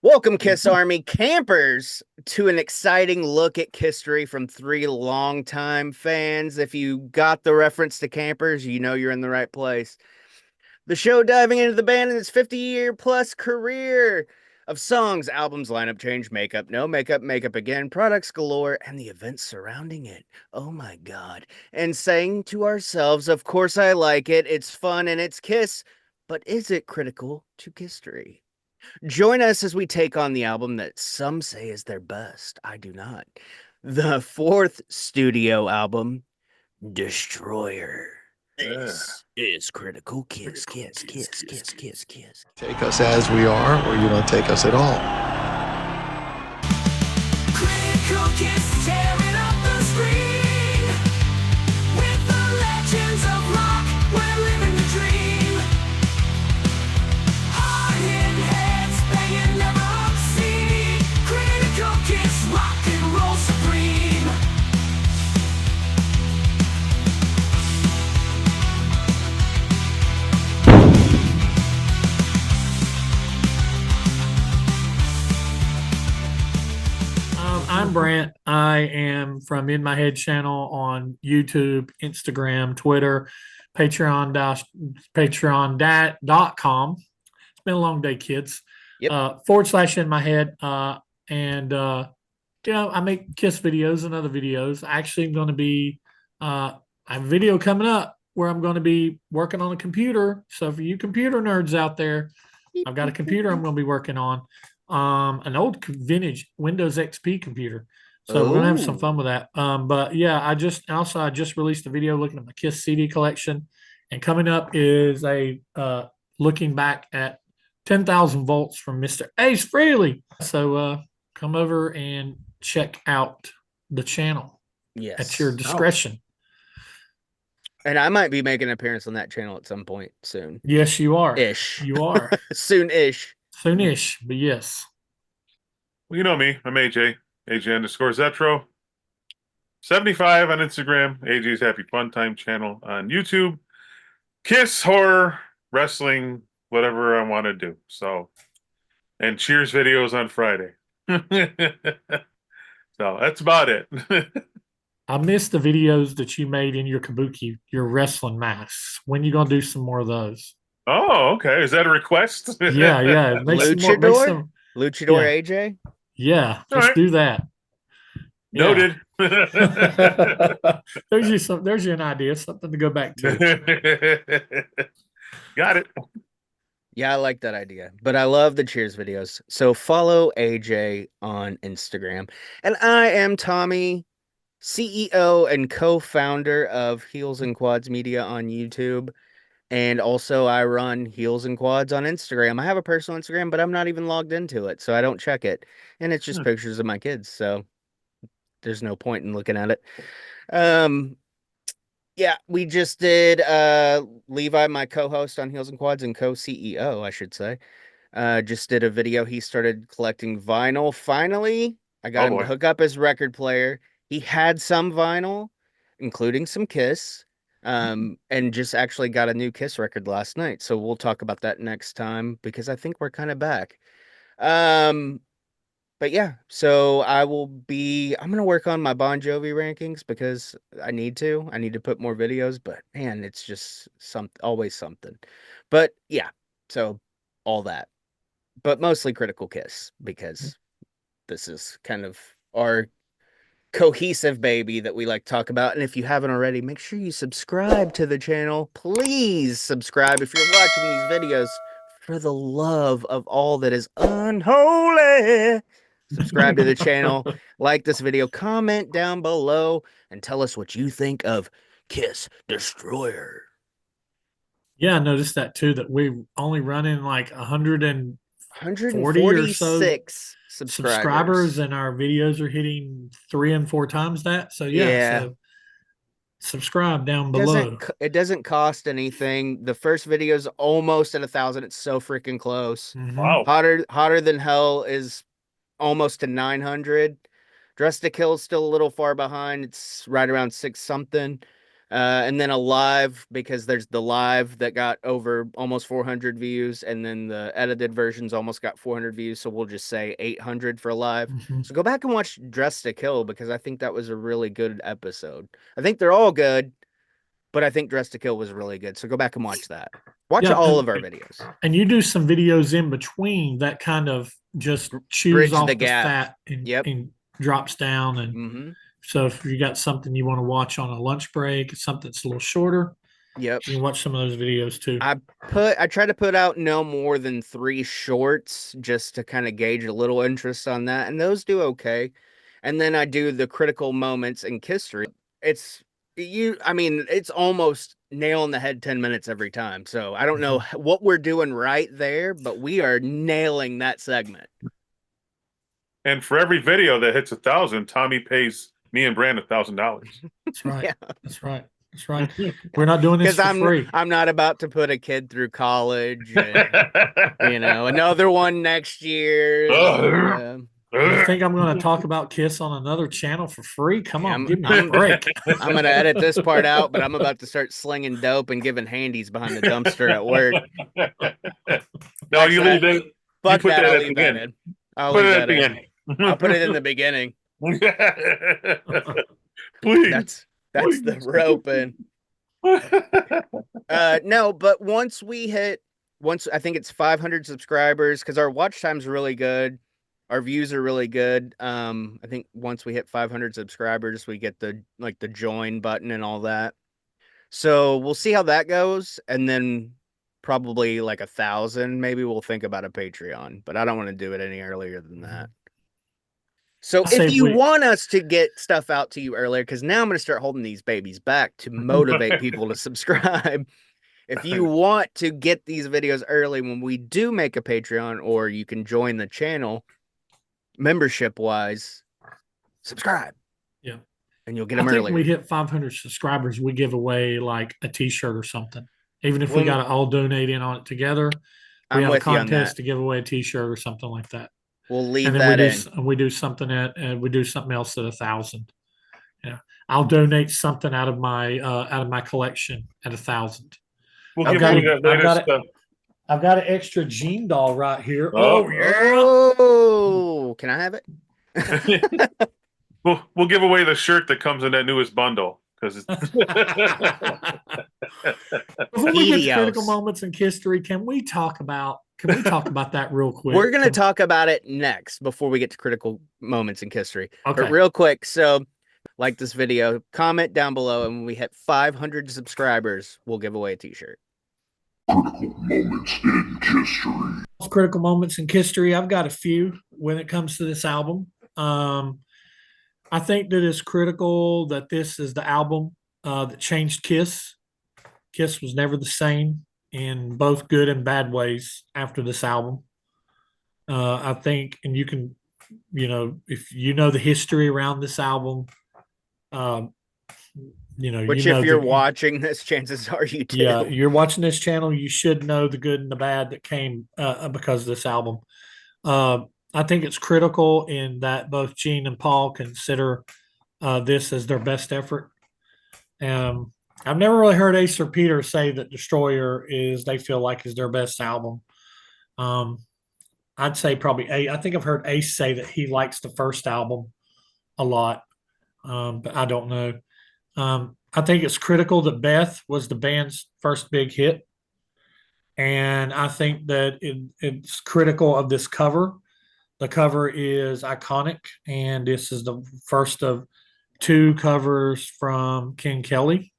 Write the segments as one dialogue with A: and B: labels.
A: Welcome, Kiss Army campers, to an exciting look at history from three longtime fans. If you got the reference to campers, you know you're in the right place. The show diving into the band and its 50-year plus career of songs, albums, lineup change, makeup, no makeup, makeup again, products galore, and the events surrounding it. Oh my God. And saying to ourselves, of course I like it, it's fun, and it's Kiss, but is it critical to history? Join us as we take on the album that some say is their best. I do not. The fourth studio album, Destroyer. This is Critical Kiss, Kiss, Kiss, Kiss, Kiss, Kiss.
B: Take us as we are, or you don't take us at all.
C: Critical Kiss, tearing up the screen. With the legends of rock, we're living the dream. Hard-hitting heads, banging never obscene. Critical Kiss, rock and roll supreme.
D: I'm Brant. I am from In My Head channel on YouTube, Instagram, Twitter, patreon.com. It's been a long day, kids.
A: Yep.
D: / In My Head. I make Kiss videos and other videos. Actually, I'm going to be, I have a video coming up where I'm going to be working on a computer. So for you computer nerds out there, I've got a computer I'm going to be working on. An old vintage Windows XP computer. So we're gonna have some fun with that. But yeah, I just released a video looking at my Kiss CD collection, and coming up is a looking back at 10,000 volts from Mr. Ace Frehley. So come over and check out the channel.
A: Yes.
D: At your discretion.
A: And I might be making an appearance on that channel at some point soon.
D: Yes, you are.
A: Ish.
D: You are.
A: Soon-ish.
D: Soonish, but yes.
E: Well, you know me. I'm AJ. AJ_Zetro. 75 on Instagram. AJ's Happy Fun Time channel on YouTube. Kiss, horror, wrestling, whatever I want to do. So, and Cheers videos on Friday. So that's about it.
D: I missed the videos that you made in your kabuki, your wrestling masks. When you gonna do some more of those?
E: Oh, okay. Is that a request?
D: Yeah.
A: Luchador? Luchador
D: Yeah.
A: AJ?
D: Yeah,
E: All
D: let's
E: right.
D: do that.
E: Noted.
D: There's you an idea, something to go back to.
E: Got it.
A: Yeah, I like that idea. But I love the Cheers videos. So follow AJ on Instagram. And I am Tommy, CEO and co-founder of Heels and Quads Media on YouTube. And also I run Heels and Quads on Instagram. I have a personal Instagram, but I'm not even logged into it, so I don't check it. And it's just pictures of my kids, so there's no point in looking at it. Yeah, we just did Levi, my co-host on Heels and Quads and co-CEO, I should say. Just did a video. He started collecting vinyl. Finally, I got him to hook up his record player. He had some vinyl, including some Kiss. And just actually got a new Kiss record last night. So we'll talk about that next time because I think we're kind of back. But yeah, so I'm going to work on my Bon Jovi rankings because I need to put more videos, but man, it's just always something. But yeah, so all that, but mostly Critical Kiss because this is kind of our cohesive baby that we like to talk about. And if you haven't already, make sure you subscribe to the channel. Please subscribe if you're watching these videos for the love of all that is unholy. Subscribe to the channel, like this video, comment down below, and tell us what you think of Kiss Destroyer.
D: Yeah, I noticed that too, that we're only running like 140 or so
A: 146 subscribers,
D: and our videos are hitting 3 and 4 times that. So yeah. So subscribe down below.
A: It doesn't cost anything. The first video is almost at 1,000. It's so freaking close.
D: Mhm.
E: Wow.
A: Hotter Than Hell is almost to 900. Dress to Kill is still a little far behind. It's right around 6 something. And then a live, because there's the live that got over almost 400 views, and then the edited versions almost got 400 views. So we'll just say 800 for live.
D: Mhm.
A: So go back and watch Dress to Kill, because I think that was a really good episode. I think they're all good, but I think Dress to Kill was really good. So go back and watch that. Watch
D: Yeah,
A: all of our videos.
D: and you do some videos in between that kind of just chews
A: Bridge
D: off
A: the
D: the
A: gap.
D: fat and,
A: Yep.
D: and drops down. And
A: Mm-hmm.
D: so if you got something you want to watch on a lunch break, something that's a little shorter,
A: Yep.
D: you can watch some of those videos too.
A: I try to put out no more than 3 shorts just to kind of gauge a little interest on that, and those do okay. And then I do the critical moments in history. It's almost nail in the head 10 minutes every time. So I don't know what we're doing right there, but we are nailing that segment.
E: And for every video that hits 1,000, Tommy pays me and Brand $1,000.
D: That's right.
A: Yeah.
D: That's right. That's right. We're not doing this
A: Because
D: for free.
A: I'm not about to put a kid through college and another one next year.
D: You think I'm going to talk about Kiss on another channel for free? Come on, give me a
A: I'm-
D: break.
A: I'm going to edit this part out, but I'm about to start slinging dope and giving handies behind the dumpster at work.
E: No, you leave it.
A: Fuck
E: put
A: that.
E: that
A: I'll
E: at
A: leave
E: the
A: that
E: end.
A: in. I'll
E: Put
A: leave
E: it
A: that
E: at the
A: in.
E: end.
A: I'll put it in the beginning.
E: Please.
A: That's the rope in. No, but once I think it's 500 subscribers, because our watch time's really good, our views are really good. I think once we hit 500 subscribers, we get the join button and all that. So we'll see how that goes, and then probably like 1,000, maybe we'll think about a Patreon. But I don't want to do it any earlier than that. So if you want us to get stuff out to you earlier, because now I'm going to start holding these babies back to motivate people to subscribe. If you want to get these videos early when we do make a Patreon, or you can join the channel membership wise, subscribe.
D: Yeah.
A: And you'll get them
D: I think
A: earlier.
D: when we hit 500 subscribers, we give away like a t-shirt or something. Even if we got to all donate in on it together, we have a contest to give away a t-shirt or something like that.
A: We'll leave
D: and then
A: that
D: we do something we do something else at 1,000. Yeah, I'll donate something out of my collection at 1,000.
E: We'll give away that latest stuff.
D: I've got an extra Gene doll right here.
A: Oh yeah! Oh, can I have it?
E: We'll give away the shirt that comes in that newest bundle, because it's
D: Before we get to critical moments in history, can we talk about that real quick?
A: We're going to talk about it next before we get to critical moments in history.
D: Okay.
A: But real quick, so like this video, comment down below, and when we hit 500 subscribers, we'll give away a t-shirt.
B: Critical moments in history.
D: Critical moments in history. I've got a few when it comes to this album. I think that it's critical that this is the album that changed Kiss. Kiss was never the same in both good and bad ways after this album. I think, and you can, if you know the history around this album,
A: Which if you're watching this, chances are you do.
D: Yeah, you're watching this channel, you should know the good and the bad that came because of this album. I think it's critical in that both Gene and Paul consider this as their best effort. I've never really heard Ace or Peter say that Destroyer they feel like is their best album. I'd say probably Ace. I think I've heard Ace say that he likes the first album a lot, but I don't know. I think it's critical that Beth was the band's first big hit. And I think that it's critical of this cover. The cover is iconic, and this is the first of 2 covers from Ken Kelly.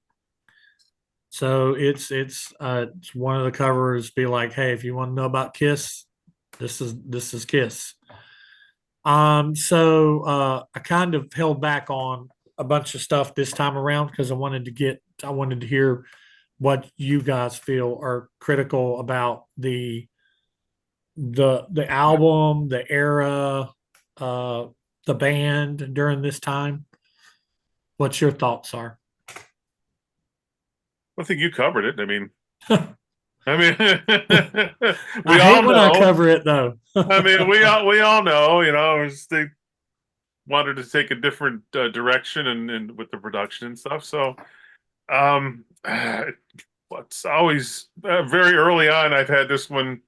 D: So it's one of the covers be like, hey, if you want to know about Kiss, this is Kiss. So I kind of held back on a bunch of stuff this time around because I wanted to hear what you guys feel are critical about the album, the era, the band during this time. What's your thoughts are?
E: I think you covered it. I mean, we
D: I
E: all
D: hate when
E: know.
D: I cover it though.
E: I mean, we all know. They wanted to take a different direction and with the production and stuff. So It's always very early on. I've had this one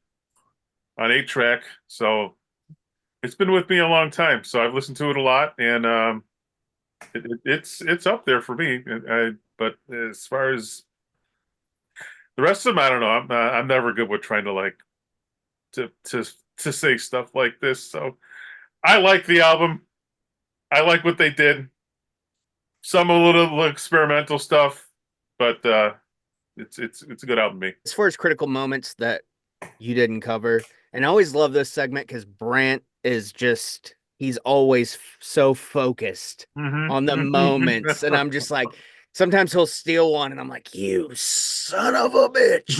E: on 8-track, so it's been with me a long time. So I've listened to it a lot, and it's up there for me. But as far as the rest of them, I don't know. I'm never good with trying to like to to to say stuff like this. So I like the album. I like what they did. Some a little experimental stuff, but it's a good album to me.
A: As far as critical moments that you didn't cover, and I always love this segment because Brant is just he's always so focused on the moments, and I'm just like sometimes he'll steal one, and I'm like, you son of a bitch.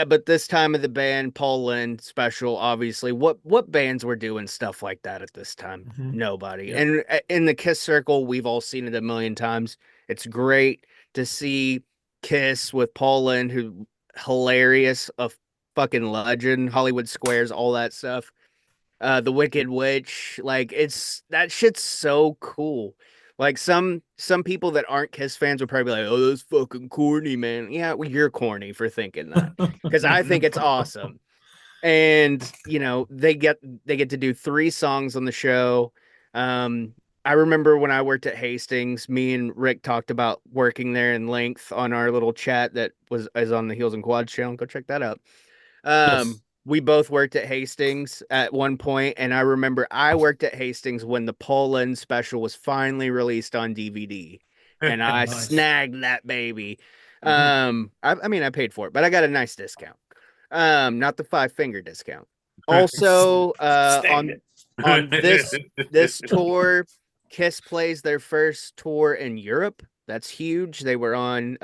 A: But this time of the band, Paul Lynde special, obviously. What bands were doing stuff like that at this time? Nobody.
D: Yep.
A: And in the Kiss circle, we've all seen it a million times. It's great to see Kiss with Paul Lynde, who hilarious, a fucking legend, Hollywood Squares, all that stuff. The Wicked Witch, like it's that shit's so cool. Like some people that aren't Kiss fans would probably be like, "Oh, that's fucking corny, man." Yeah, well, you're corny for thinking that because I think it's awesome. And they get to do 3 songs on the show. Um, I remember when I worked at Hastings, me and Rick talked about working there in length on our little chat that is on the Heels and Quads channel. Go check that out.
D: Yes.
A: We both worked at Hastings at one point, and I remember I worked at Hastings when the Paul Lynde special was finally released on DVD, and I
D: Nice.
A: snagged that baby. I mean, I paid for it, but I got a nice discount. Not the 5-finger discount. Also, on this tour, Kiss plays their first tour in Europe. That's huge. They were on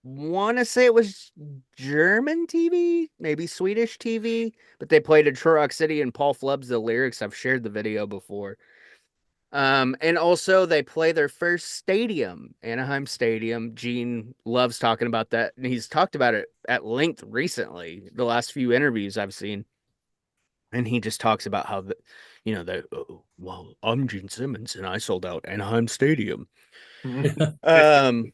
A: want to say it was German TV, maybe Swedish TV, but they played in Turok City and Paul flubs the lyrics. I've shared the video before. And also they play their first stadium, Anaheim Stadium. Gene loves talking about that, and he's talked about it at length recently, the last few interviews I've seen. And he just talks about how well, I'm Gene Simmons and I sold out Anaheim Stadium. Um,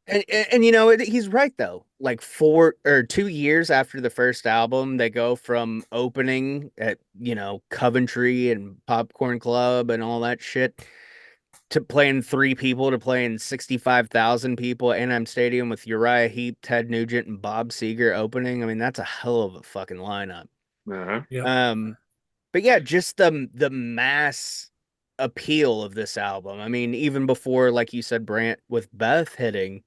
A: and he's right though. Like 2 years after the first album, they go from opening at Coventry and Popcorn Club and all that shit to playing 3 people to playing 65,000 people at Anaheim Stadium with Uriah Heep, Ted Nugent, and Bob Seger opening. I mean, that's a hell of a fucking lineup.
D: Yep.
A: But yeah, just the mass appeal of this album. I mean, even before, like you said, Brant, with Beth hitting,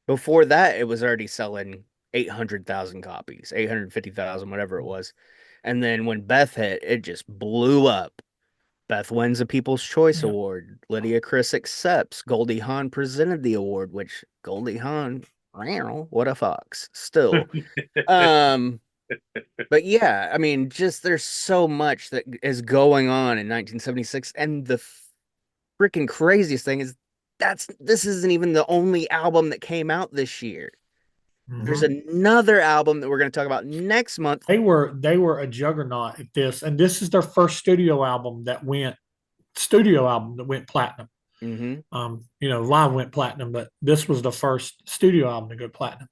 A: before that, it was already selling 800,000 copies, 850,000, whatever it was. And then when Beth hit, it just blew up. Beth wins a People's Choice
D: Yep.
A: Award. Lydia Chris accepts. Goldie Hawn presented the award, which Goldie Hawn, what a fox. Still. But yeah, I mean, just there's so much that is going on in 1976, and the freaking craziest thing is this isn't even the only album that came out this year. There's another album that we're going to talk about next month.
D: They were a juggernaut at this, and this is their first studio album that went platinum. Live went platinum, but this was the first studio album to go platinum.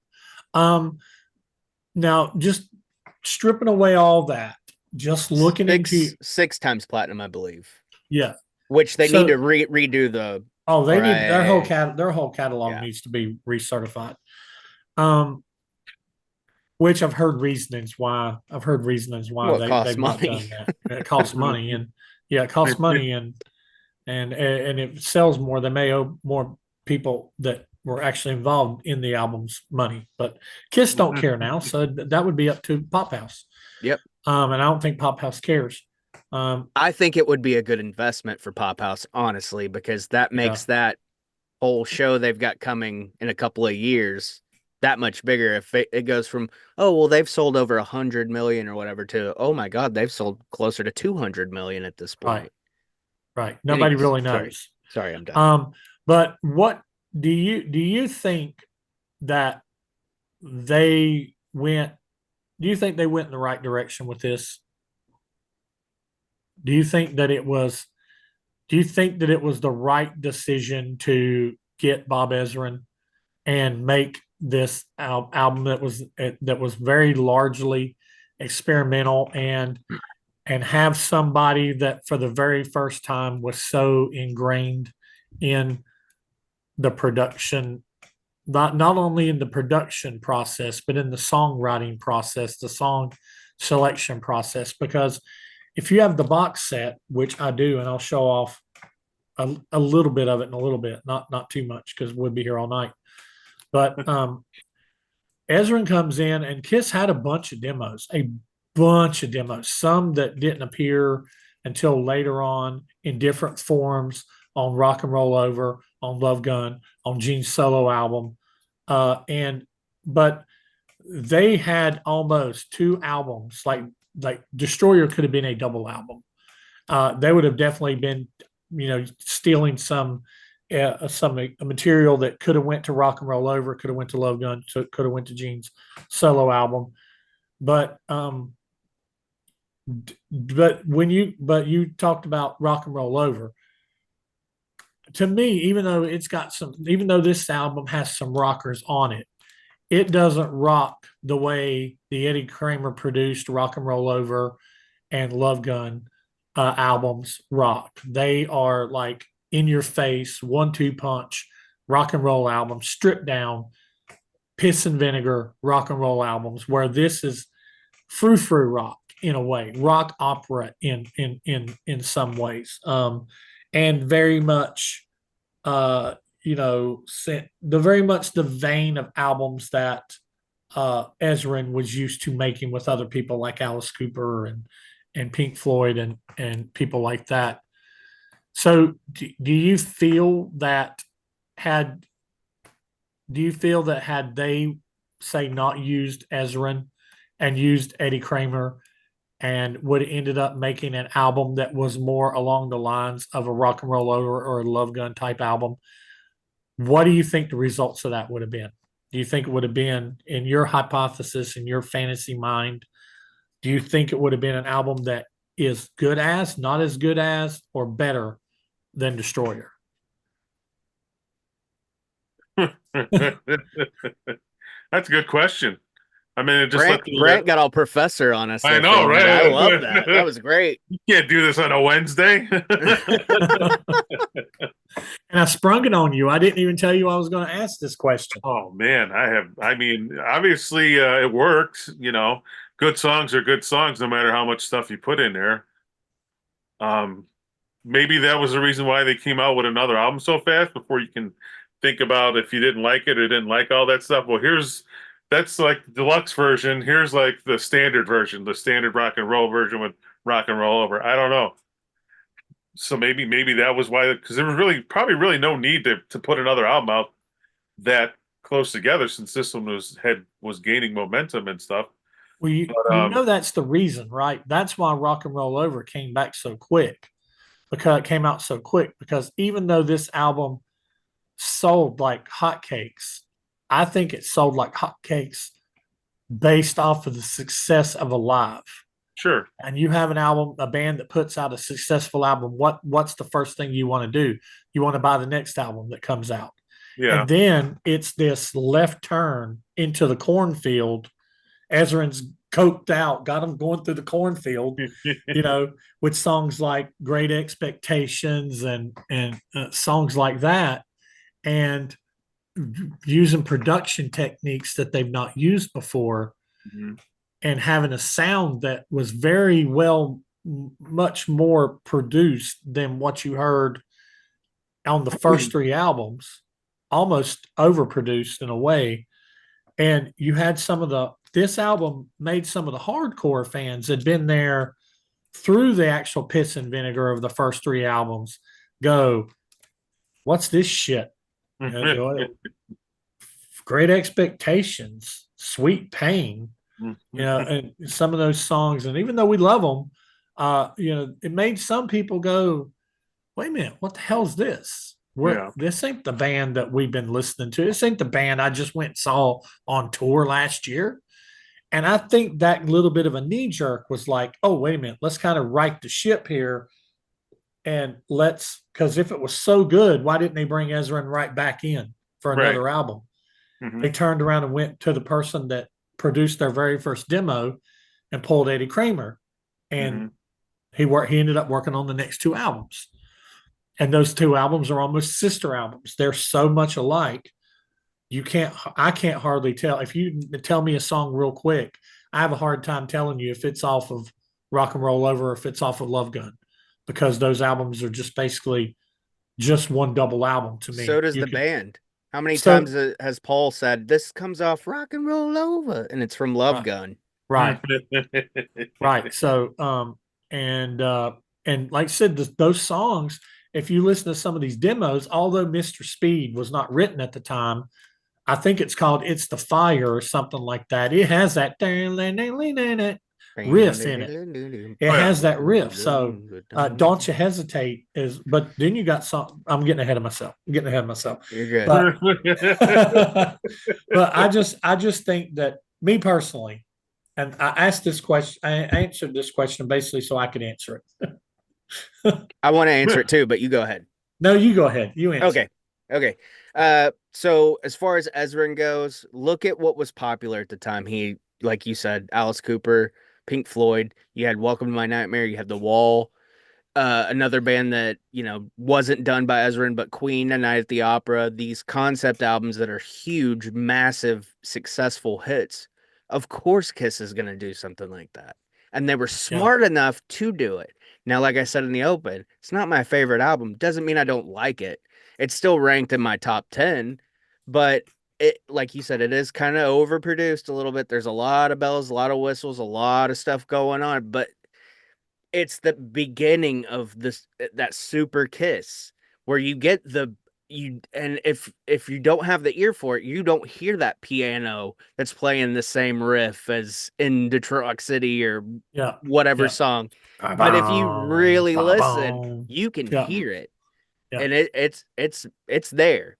D: Now just stripping away all that, just looking into
A: 6 times platinum, I believe.
D: Yeah,
A: which they need to redo the.
D: Oh, they need their whole catalog needs to be recertified. Which I've heard reasonings why.
A: Well,
D: they've not done that. It costs money, and it costs money, and it sells more. They may owe more people that were actually involved in the album's money, but Kiss don't care now, so that would be up to Pop House.
A: Yep.
D: And I don't think Pop House cares.
A: I think it would be a good investment for Pop House, honestly, because that makes that whole show they've got coming in a couple of years that much bigger. If it goes from, oh, well, they've sold over 100 million or whatever to, oh my God, they've sold closer to 200 million at this point.
D: Right. Nobody really knows.
A: Sorry, I'm done.
D: But what do you think that they went? Do you think they went in the right direction with this? Do you think that it was the right decision to get Bob Ezrin and make this album that was very largely experimental, and have somebody that for the very first time was so ingrained in the production, not only in the production process, but in the songwriting process, the song selection process. Because if you have the box set, which I do, and I'll show off a little bit of it in a little bit, not too much because we'll be here all night. But Ezrin comes in, and Kiss had a bunch of demos, some that didn't appear until later on in different forms on Rock and Roll Over, on Love Gun, on Gene's solo album. But they had almost 2 albums, like Destroyer could have been a double album. They would have definitely been, stealing some material that could have went to Rock and Roll Over, could have went to Love Gun, could have went to Gene's solo album. But when you talked about Rock and Roll Over, to me, even though this album has some rockers on it, it doesn't rock the way the Eddie Kramer produced Rock and Roll Over and Love Gun albums rock. They are like in your face, 1-2 punch rock and roll albums, stripped down, piss and vinegar rock and roll albums, where this is frou-frou rock in a way, rock opera in some ways, and very much the vein of albums that Ezrin was used to making with other people like Alice Cooper and Pink Floyd and people like that. So do you feel that had they, say, not used Ezrin and used Eddie Kramer, and would have ended up making an album that was more along the lines of a Rock and Roll Over or a Love Gun type album, what do you think the results of that would have been? Do you think it would have been, in your hypothesis, in your fantasy mind, do you think it would have been an album that is good as, not as good as, or better than Destroyer?
E: That's a good question. I mean, it just
A: Brent got all professor on us.
E: I know, right?
A: I love that. That was great.
E: You can't do this on a Wednesday.
D: And I sprung it on you. I didn't even tell you I was going to ask this question.
E: Oh man, obviously it works. Good songs are good songs, no matter how much stuff you put in there. Maybe that was the reason why they came out with another album so fast before you can think about if you didn't like it or didn't like all that stuff. Well, that's like the deluxe version. Here's like the standard version, the standard rock and roll version with Rock and Roll Over. I don't know. So maybe that was why, because there was probably no need to put another album out that close together, since this one was gaining momentum and stuff.
D: Well, you know that's the reason, right? That's why Rock and Roll Over came back so quick, because it came out so quick. Because even though this album sold like hotcakes, I think it sold like hotcakes based off of the success of Alive.
E: Sure.
D: And you have a band that puts out a successful album. What's the first thing you want to do? You want to buy the next album that comes out.
E: Yeah.
D: And then it's this left turn into the cornfield. Ezrin's coked out, got him going through the cornfield, with songs like Great Expectations and songs like that, and using production techniques that they've not used before, and having a sound that was very well, much more produced than what you heard on the first 3 albums, almost overproduced in a way. And you had this album made some of the hardcore fans that had been there through the actual piss and vinegar of the first 3 albums go, what's this shit? Great Expectations, Sweet Pain, and some of those songs. And even though we love them, it made some people go, wait a minute, what the hell is this? This ain't the band that we've been listening to. This ain't the band I just went and saw on tour last year. And I think that little bit of a knee jerk was like, oh, wait a minute, let's kind of right the ship here and because if it was so good, why didn't they bring Ezrin right back in for
E: Right.
D: another album?
E: Mhm.
D: They turned around and went to the person that produced their very first demo and pulled Eddie Kramer, and he ended up working on the next two albums. And those two albums are almost sister albums. They're so much alike. I can't hardly tell. If you tell me a song real quick, I have a hard time telling you if it's off of Rock and Roll Over or if it's off of Love Gun, because those albums are just basically just one double album to me.
A: So does the band. How many
D: So-
A: times has Paul said this comes off Rock and Roll Over, and it's from Love
D: Right.
A: Gun?
D: Right. Right. So, and like I said, those songs, if you listen to some of these demos, although Mr. Speed was not written at the time, I think it's called It's the Fire or something like that. It has that riff in it. It has that riff. So Don't You Hesitate but then you got some, I'm getting ahead of myself.
A: You're good.
D: But I just think that, me personally, and I answered this question basically so I could answer it.
A: I want to answer it too, but you go ahead.
D: No, you go ahead. You answer.
A: Okay. So as far as Ezrin goes, look at what was popular at the time. He, like you said, Alice Cooper, Pink Floyd. You had Welcome to My Nightmare. You had The Wall. Another band that, wasn't done by Ezrin, but Queen, A Night at the Opera. These concept albums that are huge, massive, successful hits. Of course, Kiss is going to do something like that. And they were smart enough to do it. Now, like I said in the open, it's not my favorite album. Doesn't mean I don't like it. It's still ranked in my top 10, but it, like you said, it is kind of overproduced a little bit. There's a lot of bells, a lot of whistles, a lot of stuff going on, but it's the beginning of that super Kiss where you get and if you don't have the ear for it, you don't hear that piano that's playing the same riff as in Detroit City or whatever song. But if you really listen, you can hear it.
D: Yeah.
A: And it's there.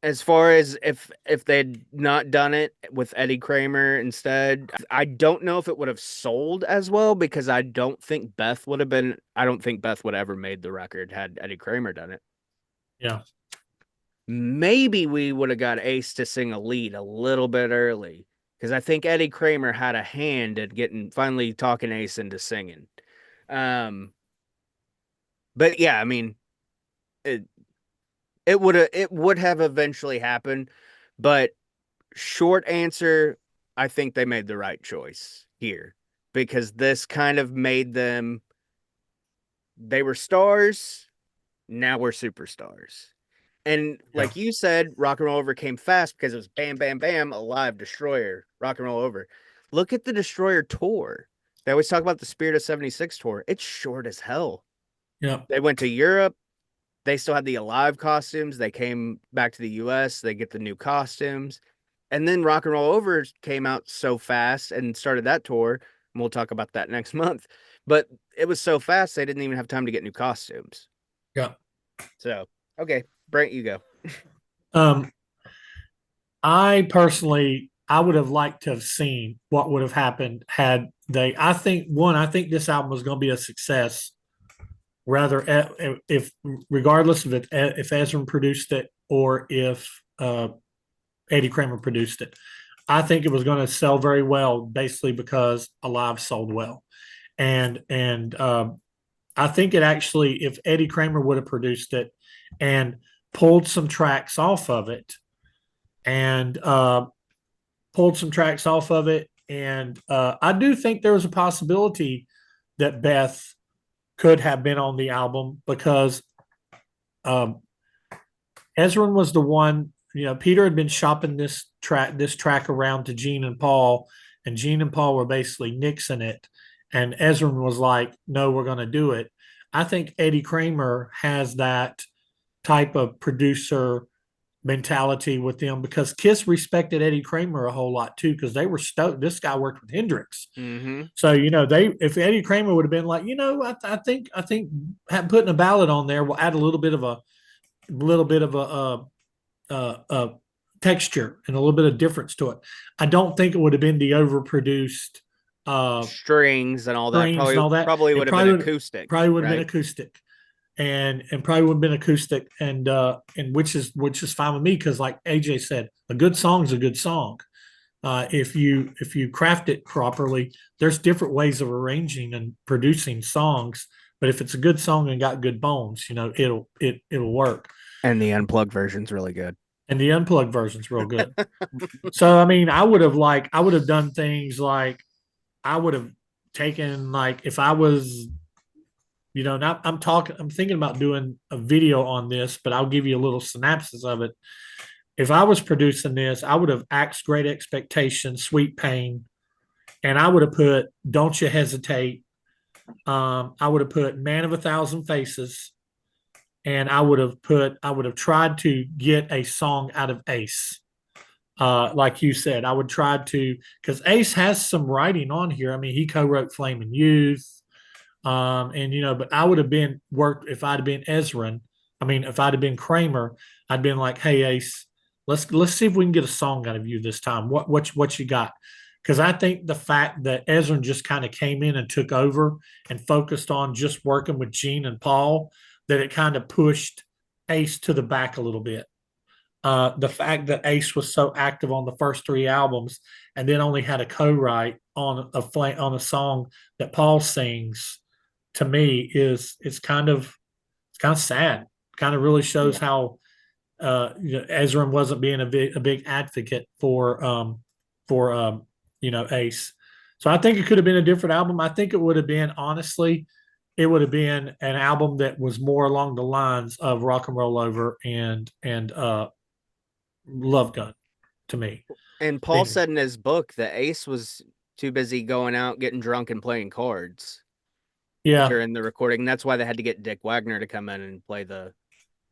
A: As far as if they'd not done it with Eddie Kramer instead, I don't know if it would have sold as well, because I don't think Beth would ever made the record had Eddie Kramer done it.
D: Yeah.
A: Maybe we would have got Ace to sing a lead a little bit early, because I think Eddie Kramer had a hand at finally talking Ace into singing. But yeah, I mean, it would have eventually happened, but short answer, I think they made the right choice here, because this kind of made them, they were stars, now we're superstars. And like you said, Rock and Roll Over came fast because it was bam, bam, bam, Alive, Destroyer, Rock and Roll Over. Look at the Destroyer tour. They always talk about the Spirit of 76 tour. It's short as hell.
D: Yeah.
A: They went to Europe. They still had the Alive costumes. They came back to the US. They get the new costumes. And then Rock and Roll Over came out so fast and started that tour. And we'll talk about that next month. But it was so fast, they didn't even have time to get new costumes.
D: Yeah.
A: So, okay. Brent, you go.
D: I personally, I would have liked to have seen what would have happened had they, I think this album was going to be a success. Rather, if regardless of if Ezrin produced it or if Eddie Kramer produced it, I think it was going to sell very well, basically because Alive sold well, and I think it actually, if Eddie Kramer would have produced it and pulled some tracks off of it, and I do think there was a possibility that Beth could have been on the album, because Ezrin was the one, Peter had been shopping this track around to Gene and Paul, and Gene and Paul were basically nixing it. And Ezrin was like, no, we're going to do it. I think Eddie Kramer has that type of producer mentality with them, because Kiss respected Eddie Kramer a whole lot too, because they were stoked. This guy worked with Hendrix.
A: Mm-hmm.
D: So, if Eddie Kramer would have been like, I think putting a ballad on there will add a little bit of a texture and a little bit of difference to it. I don't think it would have been the overproduced
A: strings and all that.
D: strings and all that.
A: Probably
D: It
A: would have been acoustic,
D: probably would have been
A: right?
D: acoustic, and probably would have been acoustic, and which is fine with me because, like AJ said, a good song is a good song. If you craft it properly, there's different ways of arranging and producing songs. But if it's a good song and got good bones, it'll work.
A: And the unplugged version's really good.
D: And the unplugged version's real good. So I mean, I would have done things like I would have taken, like, if I was, not I'm thinking about doing a video on this, but I'll give you a little synopsis of it. If I was producing this, I would have axed Great Expectation, Sweet Pain, and I would have put Don't You Hesitate. I would have put Man of a Thousand Faces, and I would have tried to get a song out of Ace. Like you said, I would try to, because Ace has some writing on here. I mean, he co-wrote Flaming Youth. But I would have been worked if I'd have been Ezrin. I mean, if I'd have been Kramer, I'd been like, "Hey, Ace, let's see if we can get a song out of you this time. What you got?" Because I think the fact that Ezrin just kind of came in and took over and focused on just working with Gene and Paul, that it kind of pushed Ace to the back a little bit. The fact that Ace was so active on the first three albums and then only had a co-write on a song that Paul sings, to me it's kind of sad. Kind of really shows how Ezra wasn't being a big advocate for Ace. So I think it could have been a different album. I think it would have been, honestly, it would have been an album that was more along the lines of Rock and Roll Over and Love Gun to me.
A: And Paul said in his book that Ace was too busy going out, getting drunk, and playing cards.
D: Yeah.
A: During the recording. That's why they had to get Dick Wagner to come in and play the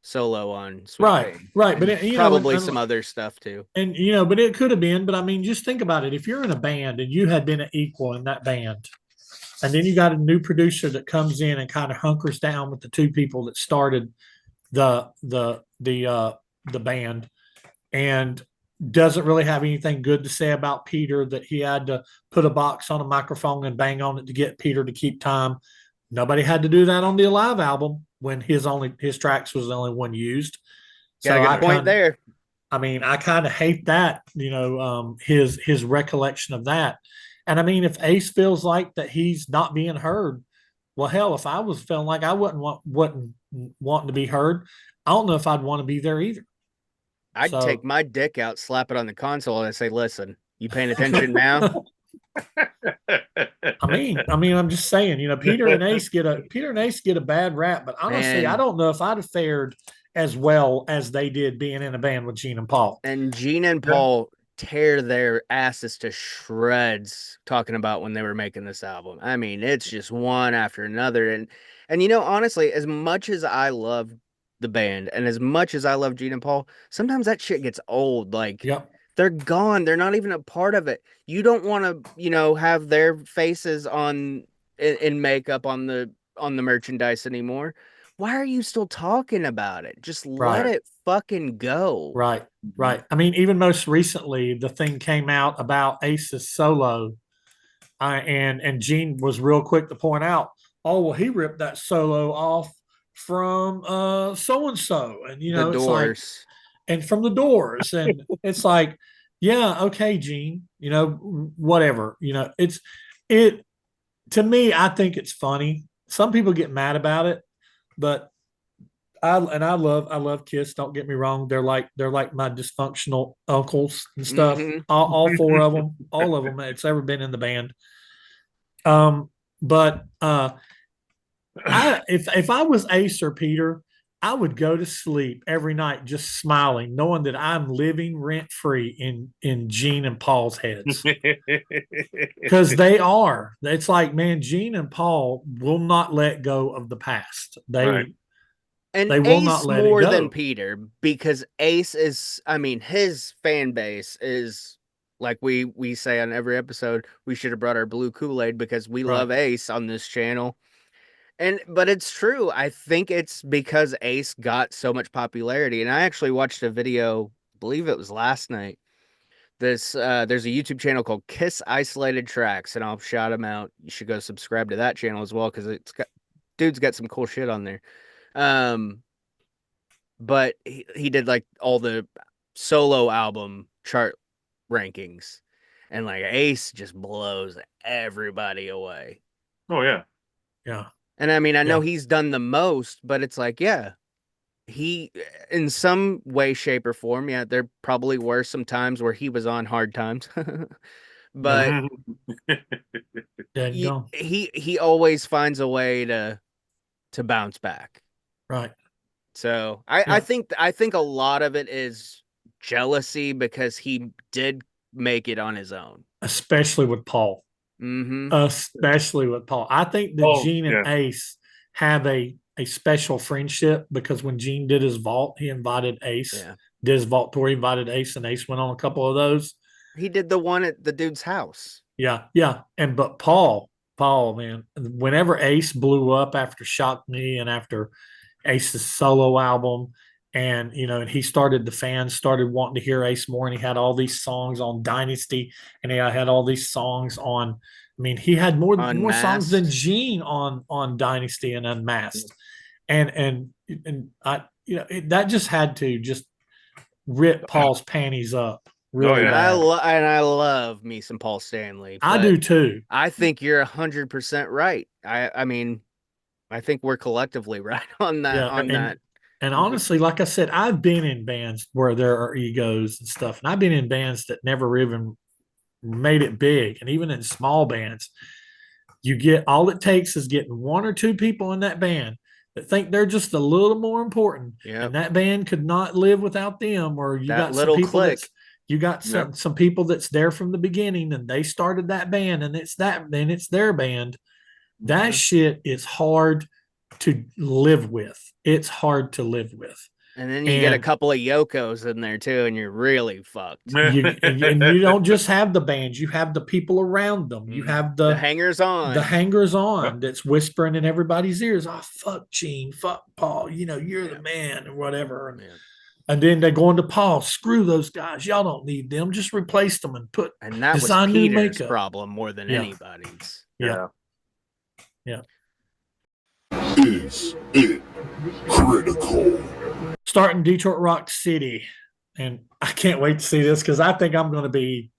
A: solo on Sweet
D: Right,
A: Pain.
D: right.
A: And but probably some other stuff too.
D: And but it could have been. But I mean, just think about it. If you're in a band and you had been an equal in that band, and then you got a new producer that comes in and kind of hunkers down with the two people that started the band, and doesn't really have anything good to say about Peter, that he had to put a box on a microphone and bang on it to get Peter to keep time. Nobody had to do that on the Alive album when his tracks was the only one used.
A: Got a good point there.
D: I mean, I kind of hate that, his recollection of that. And I mean, if Ace feels like that he's not being heard, well, hell, if I was feeling like I wouldn't wanting to be heard, I don't know if I'd want to be there either.
A: I'd take my dick out, slap it on the console, and say, "Listen, you paying attention now?"
D: I mean, I'm just saying, Peter and Ace get a bad rap, but honestly, I don't know if I'd have fared as well as they did being in a band with Gene and Paul.
A: And Gene and Paul tear their asses to shreds talking about when they were making this album. I mean, it's just one after another. And honestly, as much as I love the band and as much as I love Gene and Paul, sometimes that shit gets old. Like, they're gone. They're not even a part of it. You don't want to, have their faces in makeup on the merchandise anymore. Why are you still talking about it? Just let it fucking go.
D: Right. I mean, even most recently, the thing came out about Ace's solo, and Gene was real quick to point out, "Oh, well, he ripped that solo off from so and so," and
A: the Doors.
D: It's like, and from the Doors, and it's like, yeah, okay, Gene, whatever, it to me, I think it's funny. Some people get mad about it, but I love Kiss. Don't get me wrong; they're like my dysfunctional uncles and stuff.
A: Mm-hmm.
D: All four of them, all of them that's ever been in the band. But if I was Ace or Peter, I would go to sleep every night just smiling, knowing that I'm living rent free in Gene and Paul's heads, because they are. It's like, man, Gene and Paul will not let go of the past.
A: And
D: they will
A: Ace
D: not let
A: more
D: it go.
A: than Peter, because Ace is, his fan base is, like we say on every episode, we should have brought our blue Kool-Aid because we love Ace on this channel. But it's true. I think it's because Ace got so much popularity. And I actually watched a video, I believe it was last night, There's a YouTube channel called Kiss Isolated Tracks, and I'll shout him out. You should go subscribe to that channel as well, because dude's got some cool shit on there. But he did like all the solo album chart rankings, and like Ace just blows everybody away.
E: Oh yeah.
D: Yeah.
A: And I mean, I know
D: Yeah.
A: he's done the most, but it's like, yeah, he, in some way, shape, or form, yeah, there probably were some times where he was on hard times, but
D: Dead and gone.
A: he always finds a way to bounce back.
D: Right.
A: So I think a lot of it is jealousy, because he did make it on his own.
D: Especially with Paul.
A: Mm-hmm.
D: Especially with Paul. I think that
E: Oh,
D: Gene and
E: yeah.
D: Ace have a special friendship, because when Gene did his vault, he invited Ace.
A: Yeah.
D: Did his vault tour, he invited Ace, and Ace went on a couple of those.
A: He did the one at the dude's house.
D: Yeah, yeah. But Paul, man, whenever Ace blew up after Shock Me and after Ace's solo album, and and the fans started wanting to hear Ace more, and he had all these songs on Dynasty, and he had all these songs on. I mean, he had more songs than
A: Unmasked.
D: Gene on Dynasty and Unmasked, and I that just had to just rip Paul's panties up really
E: yeah.
D: bad.
A: I love me some Paul Stanley.
D: I
A: but
D: do too.
A: I think you're 100% right. I mean, I think we're collectively right on that.
D: Yeah, and honestly, like I said, I've been in bands where there are egos and stuff, and I've been in bands that never even made it big, and even in small bands, you get all it takes is getting one or two people in that band that think they're just a little more important,
A: Yep.
D: and that band could not live without them. Or you
A: That
D: got some
A: little
D: people
A: clique.
D: you got some people that's there from the beginning, and they started that band, and it's their band. That shit is hard to live with. It's hard to live with.
A: And then you get a couple of Yokos in there too, and you're really fucked.
D: And you don't just have the bands, you have the people around them. You have
A: the hangers on.
D: The hangers on that's whispering in everybody's ears, oh, fuck Gene, fuck Paul, you're the man, or whatever. And then they go into Paul, screw those guys. Y'all don't need them. Just replace them and
A: that was
D: design new
A: Peter's
D: makeup.
A: problem more than anybody's.
D: Yeah.
B: Is it critical?
D: Starting Detroit Rock City. And I can't wait to see this, because I think I'm going to be,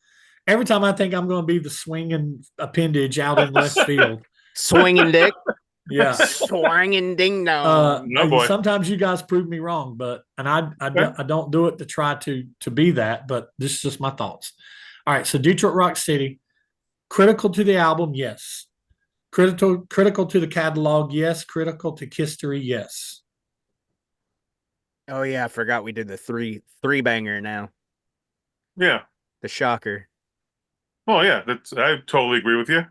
D: every time I think I'm going to be the swinging appendage out in left field.
A: Swinging dick.
D: Yeah.
A: Swinging ding dong.
E: No boy.
D: Sometimes you guys prove me wrong, and I don't do it to try to be that, but this is just my thoughts. All right. So Detroit Rock City, critical to the album. Yes. Critical to the catalog. Yes. Critical to history. Yes.
A: Oh yeah, I forgot we did the three banger now.
E: Yeah.
A: The shocker.
E: Oh yeah, I totally agree with you.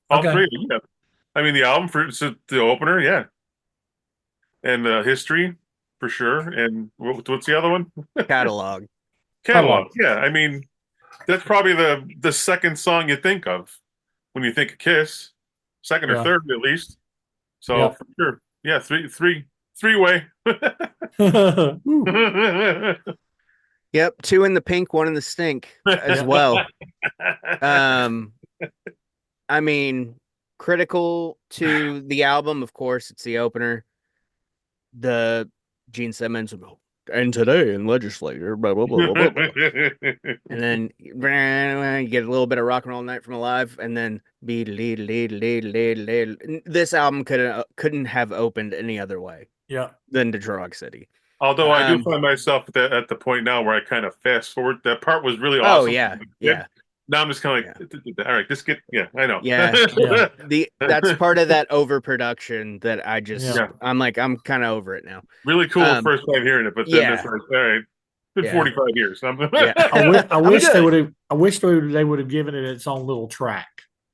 E: All
D: Okay.
E: three. Yeah. I mean, the album for the opener, yeah, and history for sure. And what's the other one?
A: Catalog.
E: Catalog. Yeah, I mean, that's probably the second song you think of when you think of Kiss, second or third at least. So for sure, yeah, three way.
A: Yep, 2 in the pink, 1 in the stink as well. I mean, critical to the album, of course, it's the opener. The Gene Simmons, and today in legislature, blah, blah, blah, blah, blah. And then you get a little bit of Rock and Roll Night from Alive, and then this album couldn't have opened any other way than Detroit Rock City.
E: Although I do find myself at the point now where I kind of fast forward. That part was really awesome.
A: Oh yeah.
E: Now I'm just kind of like, all right, just get, I know.
A: Yeah. That's part of that overproduction that I just, I'm kind of over it now.
E: Really cool first time hearing it, but then it's like, all right, been 45 years.
D: I wish they would have given it its own little track.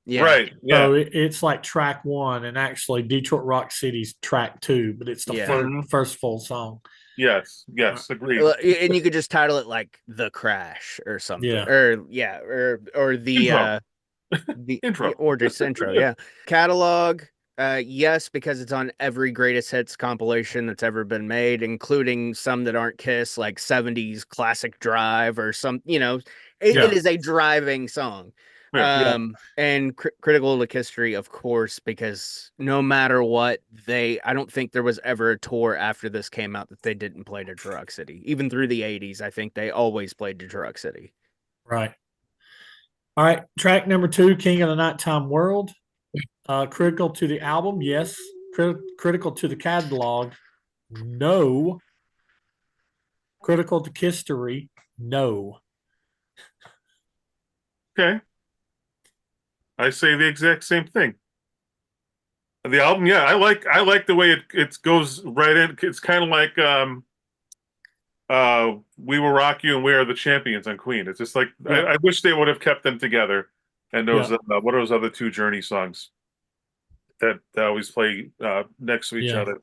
A: Yeah.
E: Right. Yeah.
D: So it's like track 1, and actually Detroit Rock City's track 2, but it's the first full song.
E: Yes, agreed.
A: And you could just title it like The Crash or something.
D: Yeah.
A: Or the the
E: intro.
A: Or just intro, yeah. Catalog, yes, because it's on every greatest hits compilation that's ever been made, including some that aren't Kiss, like 70s Classic Drive or some, It is a driving song.
E: Yeah.
A: And critical to history, of course, because no matter what, I don't think there was ever a tour after this came out that they didn't play Detroit City. Even through the 80s, I think they always played Detroit City.
D: Right. All right. Track number 2, King of the Nighttime World. Critical to the album, yes. Critical to the catalog, no. Critical to history, no.
E: Okay. I say the exact same thing. The album, yeah, I like the way it goes right in. It's kind of like We Will Rock You and We Are the Champions on Queen. It's just like
D: Yeah.
E: I wish they would have kept them together. And those
D: Yeah.
E: what are those other two Journey songs that always play next to each
D: Yeah.
E: other?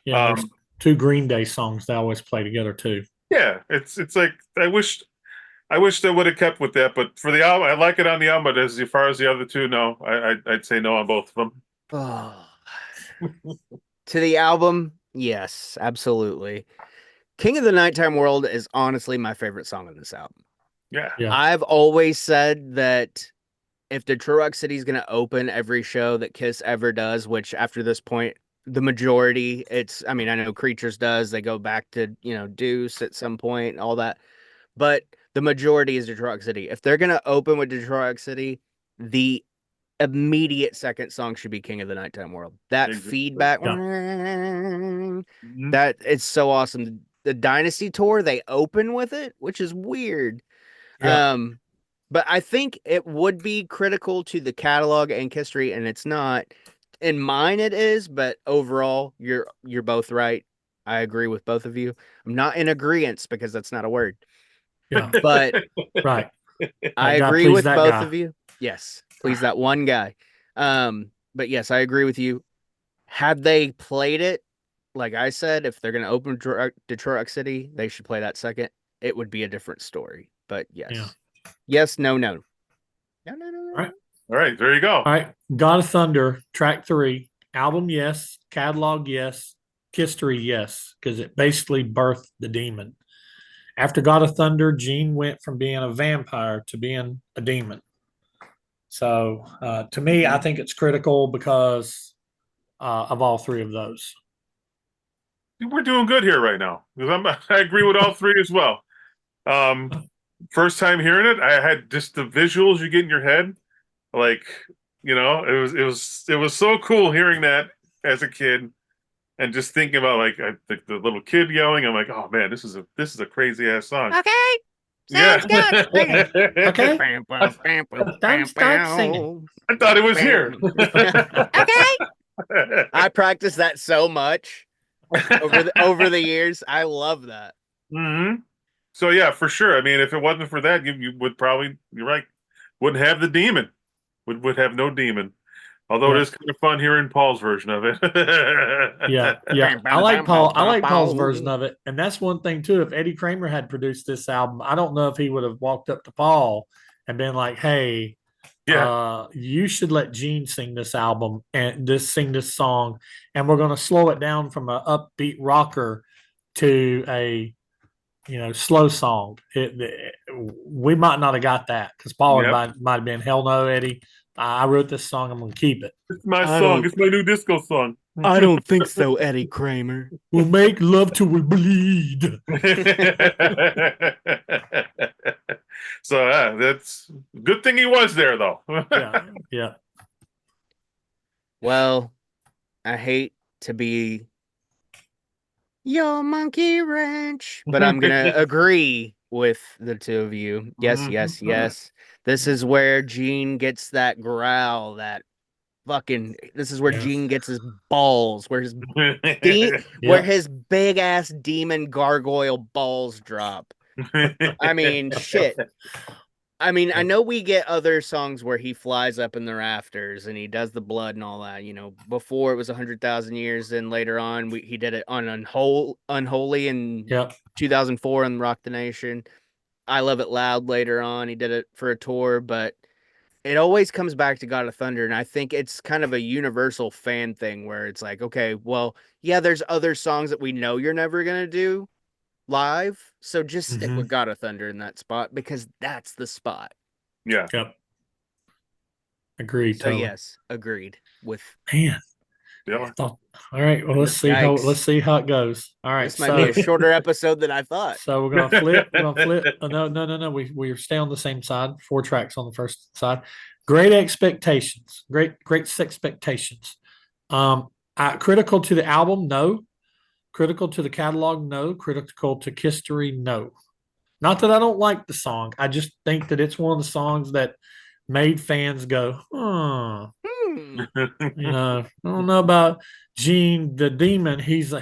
D: Yeah. There's 2 Green Day songs that always play together too.
E: Yeah, it's like I wish they would have kept with that. But for the album, I like it on the album. But as far as the other two, no, I'd say no on both of them.
A: Oh. To the album, yes, absolutely. King of the Nighttime World is honestly my favorite song on this album.
E: Yeah.
D: Yeah.
A: I've always said that if Detroit City is going to open every show that Kiss ever does, which after this point, the majority, I know Creatures does. They go back to, Deuce at some point and all that. But the majority is Detroit City. If they're going to open with Detroit City, the immediate second song should be King of the Nighttime World. That
E: Exactly.
A: feedback,
E: Mhm.
A: that it's so awesome. The Dynasty tour, they open with it, which is weird.
D: Yeah.
A: But I think it would be critical to the catalog and history, and it's not. In mine, it is, but overall, you're both right. I agree with both of you. I'm not in agreement because that's not a word,
D: Yeah.
A: but
D: Right.
A: I
D: God,
A: agree
D: please
A: with
D: that
A: both
D: guy.
A: of you. Yes, please that one guy. But yes, I agree with you. Had they played it, like I said, if they're gonna open Detroit City, they should play that second. It would be a different story. But yes,
D: Yeah.
A: yes, no, no, no, no, no,
D: All
A: no.
D: right.
E: All right, there you go.
D: All right. God of Thunder, track 3. Album, yes. Catalog, yes. History, yes. Because it basically birthed the demon. After God of Thunder, Gene went from being a vampire to being a demon. So to me, I think it's critical because of all 3 of those.
E: We're doing good here right now because I agree with all three as well. First time hearing it, I had just the visuals you get in your head. Like, it was so cool hearing that as a kid, and just thinking about like the little kid yelling. I'm like, oh man, this is a crazy ass song.
A: Okay,
E: Yeah.
A: sounds good.
D: Okay.
A: Bam, bam, bam, bam,
D: Don't start singing.
E: I thought it was here.
A: Okay. I practiced that so much over the years. I love that.
E: hmm So yeah, for sure. I mean, if it wasn't for that, you would probably, you're right, wouldn't have the demon. Would have no demon. Although it is kind of fun hearing Paul's version of it.
D: Yeah, yeah. I like Paul's version of it, and that's one thing too. If Eddie Kramer had produced this album, I don't know if he would have walked up to Paul and been like, "Hey,
E: Yeah.
D: you should let Gene sing this album and sing this song, and we're going to slow it down from a upbeat rocker to a slow song." We might not have got that because Paul
E: Yep.
D: might have been, "Hell no, Eddie. I wrote this song. I'm going to keep it."
E: It's my
A: I
E: song.
A: don't-
E: It's my new disco song.
A: I don't think so, Eddie Kramer.
D: We'll make love till we bleed.
E: So that's good thing he was there though.
D: Yeah, yeah.
A: Well, I hate to be your monkey wrench, but I'm gonna agree with the two of you. Yes, yes, yes. This is where Gene gets that growl, this is where
D: Yeah.
A: Gene gets his balls, where his where
D: Yeah.
A: his big ass demon gargoyle balls drop. I mean, shit. I mean, I know we get other songs where he flies up in the rafters and he does the blood and all that. Before it was 100,000 years, and later on he did it on Unholy in
D: Yep.
A: 2004 on Rock the Nation. I Love It Loud later on. He did it for a tour, but it always comes back to God of Thunder, and I think it's kind of a universal fan thing where it's like, okay, well, yeah, there's other songs that we know you're never gonna do, live. So just stick
D: Mhm.
A: with God of Thunder in that spot because that's the spot.
E: Yeah.
D: Yep. Agreed.
A: So
D: Totally.
A: yes, agreed with
D: Man.
E: Yeah.
D: All right. Well, let's
A: Yikes.
D: see how it goes. All right.
A: This might be
D: So
A: a shorter episode than I thought.
D: so we're gonna flip. We're gonna flip. Oh, no. We stay on the same side. 4 tracks on the first side. Great expectations. Great expectations. Critical to the album, no. Critical to the catalog, no. Critical to history, no. Not that I don't like the song. I just think that it's one of the songs that made fans go, huh.
A: Hmm.
D: I don't know about Gene the Demon. He's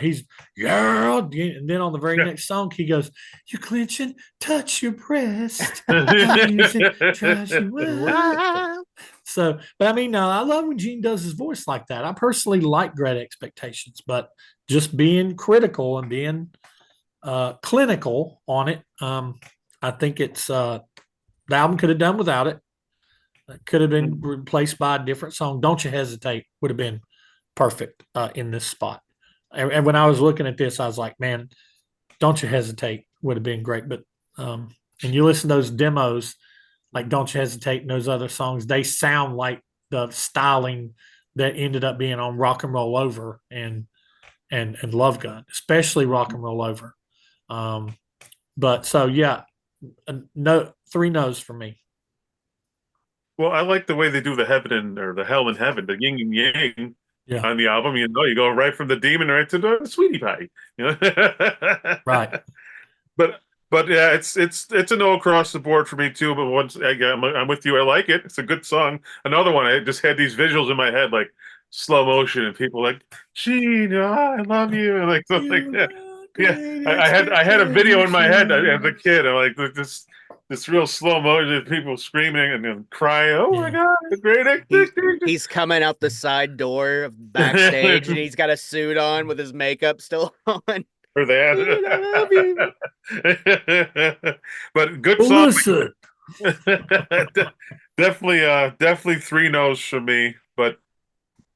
D: yeah. And then on the very next song, he goes, "You clenching, touch your breast, using, drives you wild."
A: Wow.
D: So, but I mean, no, I love when Gene does his voice like that. I personally like Great Expectations, but just being critical and being clinical on it, I think it's the album could have done without it. It could have been replaced by a different song. Don't You Hesitate would have been perfect in this spot. And when I was looking at this, I was like, man, Don't You Hesitate would have been great. But and you listen to those demos, like Don't You Hesitate and those other songs, they sound like the styling that ended up being on Rock and Roll Over and Love Gun, especially Rock and Roll Over. But so yeah, no, 3 no's for me.
E: Well, I like the way they do the heaven and or the hell and heaven, the yin and yang
D: Yeah,
E: on the album. You go right from the demon right to the sweetie pie.
D: right.
E: But yeah, it's a no across the board for me too. But once I'm with you, I like it. It's a good song. Another one, I just had these visuals in my head, like slow motion, and people like, "Gene, I love you," and like stuff like that. Yeah, I had a video in my head as a kid. I'm like this real slow motion, people screaming and then crying. Oh my god, the great expectations.
A: He's coming out the side door of backstage and he's got a suit on with his makeup still on.
E: Or
A: Dude, I love you.
E: that. But good
D: Well,
E: song.
D: listen,
E: Definitely 3 no's for me. But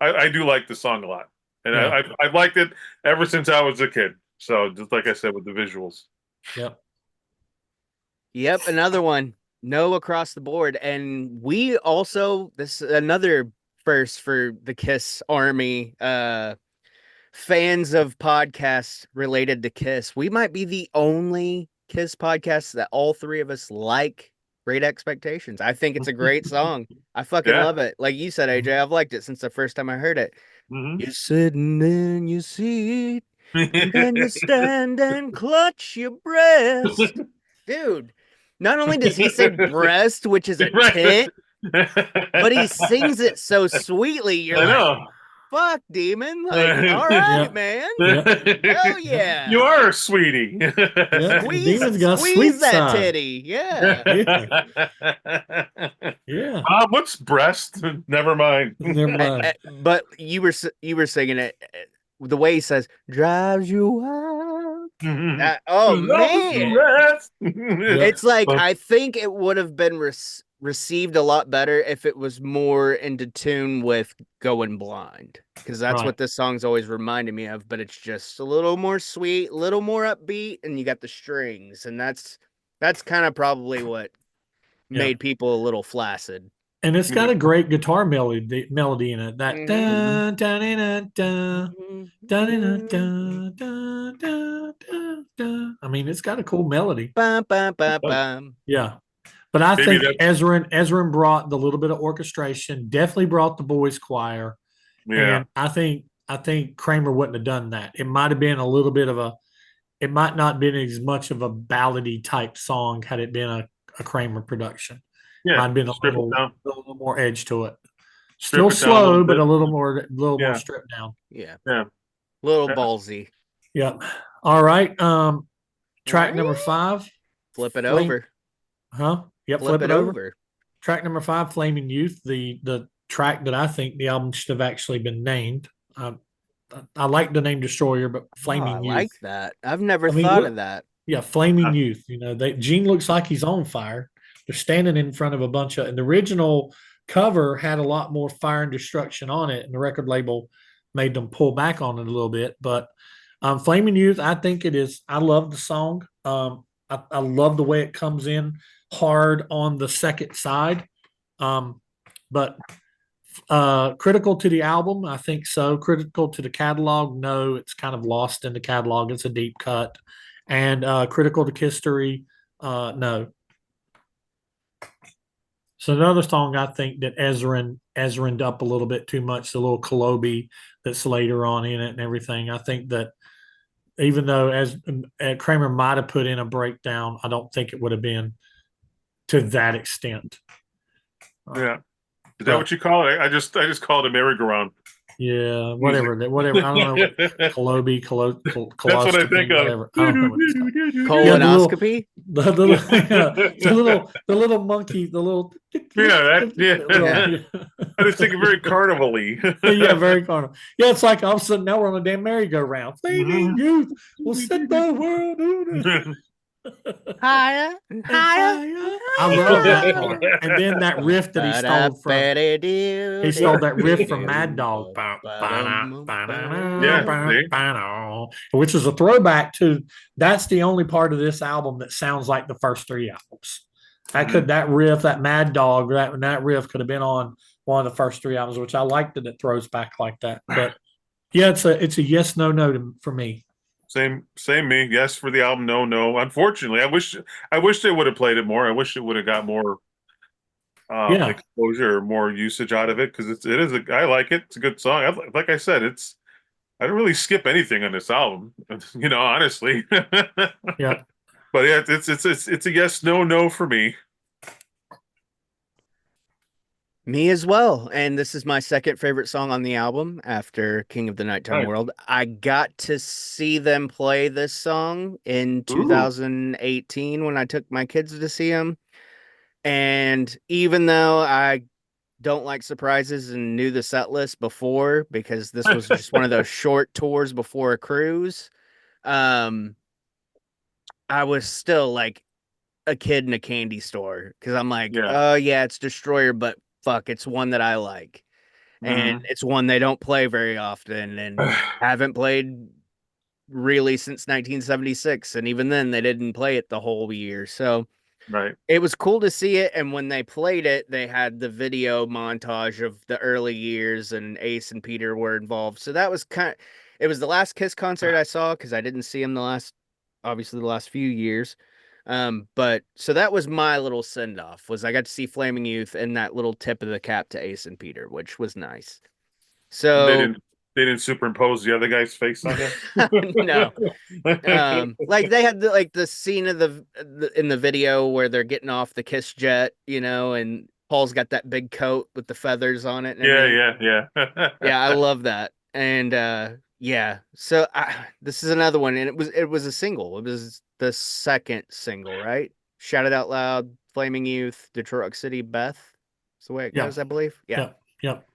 E: I do like the song a lot, and
D: Yeah.
E: I've liked it ever since I was a kid. So just like I said with the visuals.
D: Yep.
A: Yep, another one. No across the board. And we also, this is another first for the Kiss Army fans of podcasts related to Kiss. We might be the only Kiss podcast that all 3 of us like Great Expectations. I think it's a great song. I fucking
E: Yeah.
A: love it. Like you said, AJ, I've liked it since the first time I heard it.
E: Mhm.
A: You're sitting in your seat, and then you stand and clutch your breast. Dude, not only does he say breast, which is a tit, but he sings it so sweetly. You're
E: I
A: like,
E: know.
A: fuck, demon. Like, all
D: Yeah.
A: right, man.
D: Yeah.
A: Hell yeah.
E: You are a sweetie.
D: Yeah.
A: Squeeze,
D: Demon's got a
A: squeeze
D: sweet
A: that
D: side.
A: titty. Yeah.
D: Yeah.
E: What's breast? Never mind.
D: Never mind.
A: But you were singing it the way he says, drives you wild. Oh, man. It's like, I think it would have been received a lot better if it was more into tune with Going Blind, because that's
D: Right.
A: what this song's always reminded me of, but it's just a little more sweet, a little more upbeat, and you got the strings, and that's kind of probably what made people a little flaccid.
D: And it's got a great guitar melody in it. That
A: Mhm.
D: dun, dun, dun, dun, dun, dun, dun, dun, dun, dun, dun. I mean, it's got a cool melody.
A: Bum, bum, bum, bum.
D: Yeah. But I
E: Maybe
D: think Ezrin brought the little bit of orchestration, definitely brought the boys choir.
E: Yeah.
D: And I think Kramer wouldn't have done that. It might have been a little bit of it might not have been as much of a ballady type song had it been a Kramer production.
E: Yeah.
D: Might have been a
E: Strip it
D: little
E: down.
D: more edge to it.
E: Strip
D: Still
E: it down a
D: slow,
E: little
D: but
E: bit.
D: a little more
E: Yeah.
D: stripped down.
A: Yeah.
E: Yeah.
A: Little
E: Yeah.
A: ballsy.
D: Yep. All right. Track number 5.
A: Flip it
D: Flame-
A: over.
D: Huh? Yep.
A: Flip it over.
D: Track number 5, Flaming Youth, the track that I think the album should have actually been named. I like the name Destroyer, but
A: Oh,
D: Flaming
A: I
D: Youth.
A: like that. I've never
D: I mean,
A: thought
D: look-
A: of that.
D: Yeah, Flaming Youth. Gene looks like he's on fire. They're standing in front of a bunch of, and the original cover had a lot more fire and destruction on it, and the record label made them pull back on it a little bit. But Flaming Youth, I think it is. I love the song. I love the way it comes in hard on the second side. But critical to the album, I think so. Critical to the catalog, no, it's kind of lost in the catalog. It's a deep cut. And critical to history, no. So another song I think that Ezrin'd up a little bit too much, the little Kolobi that's later on in it and everything. I think that even though as Kramer might have put in a breakdown, I don't think it would have been to that extent.
E: Yeah. Is that what you call it? I just call it a merry-go-round.
D: Yeah, whatever. I don't know what Kolobi,
E: That's what I think of.
D: whatever. I don't know what it's called.
A: Colonoscopy.
D: The little monkey, the little
E: I just think very carnival-y.
D: yeah, very carnival. Yeah, it's like all of a sudden now we're on a damn merry-go-round. Flaming youth will set the world on.
A: Higher, higher.
D: I love that part. And then that riff that he stole from that riff from Mad Dog. Which is a throwback to that's the only part of this album that sounds like the first three albums. That riff, that Mad Dog, that riff could have been on one of the first three albums, which I like that it throws back like that. But yeah, it's a yes, no for me.
E: Same me. Yes for the album. No. Unfortunately, I wish they would have played it more. I wish it would have got more exposure, or more usage out of it, because I like it. It's a good song. Like I said, I don't really skip anything on this album. Honestly.
D: Yeah.
E: But yeah, it's a yes, no for me.
A: Me as well. And this is my second favorite song on the album after King of the Nighttime World. I got to see them play this song in 2018 when I took my kids to see them. And even though I don't like surprises and knew the set list before, because this was just one of those short tours before a cruise, I was still like a kid in a candy store, because I'm like, oh yeah, it's Destroyer, but fuck, it's one that I like. And it's one they don't play very often and haven't played really since 1976. And even then, they didn't play it the whole year. So it was cool to see it. And when they played it, they had the video montage of the early years, and Ace and Peter were involved. So that was it was the last Kiss concert I saw, because I didn't see him the last few years. But so that was my little send off, was I got to see Flaming Youth and that little tip of the cap to Ace and Peter, which was nice. So
E: they didn't superimpose the other guy's face on it.
A: No. Like they had the scene of in the video where they're getting off the Kiss jet, and Paul's got that big coat with the feathers on it.
E: Yeah.
A: Yeah, I love that. And yeah, so this is another one, and it was a single. It was the second single, right? Shout It Out Loud, Flaming Youth, Detroit Rock City, Beth. That's the way it goes, I believe. Yeah.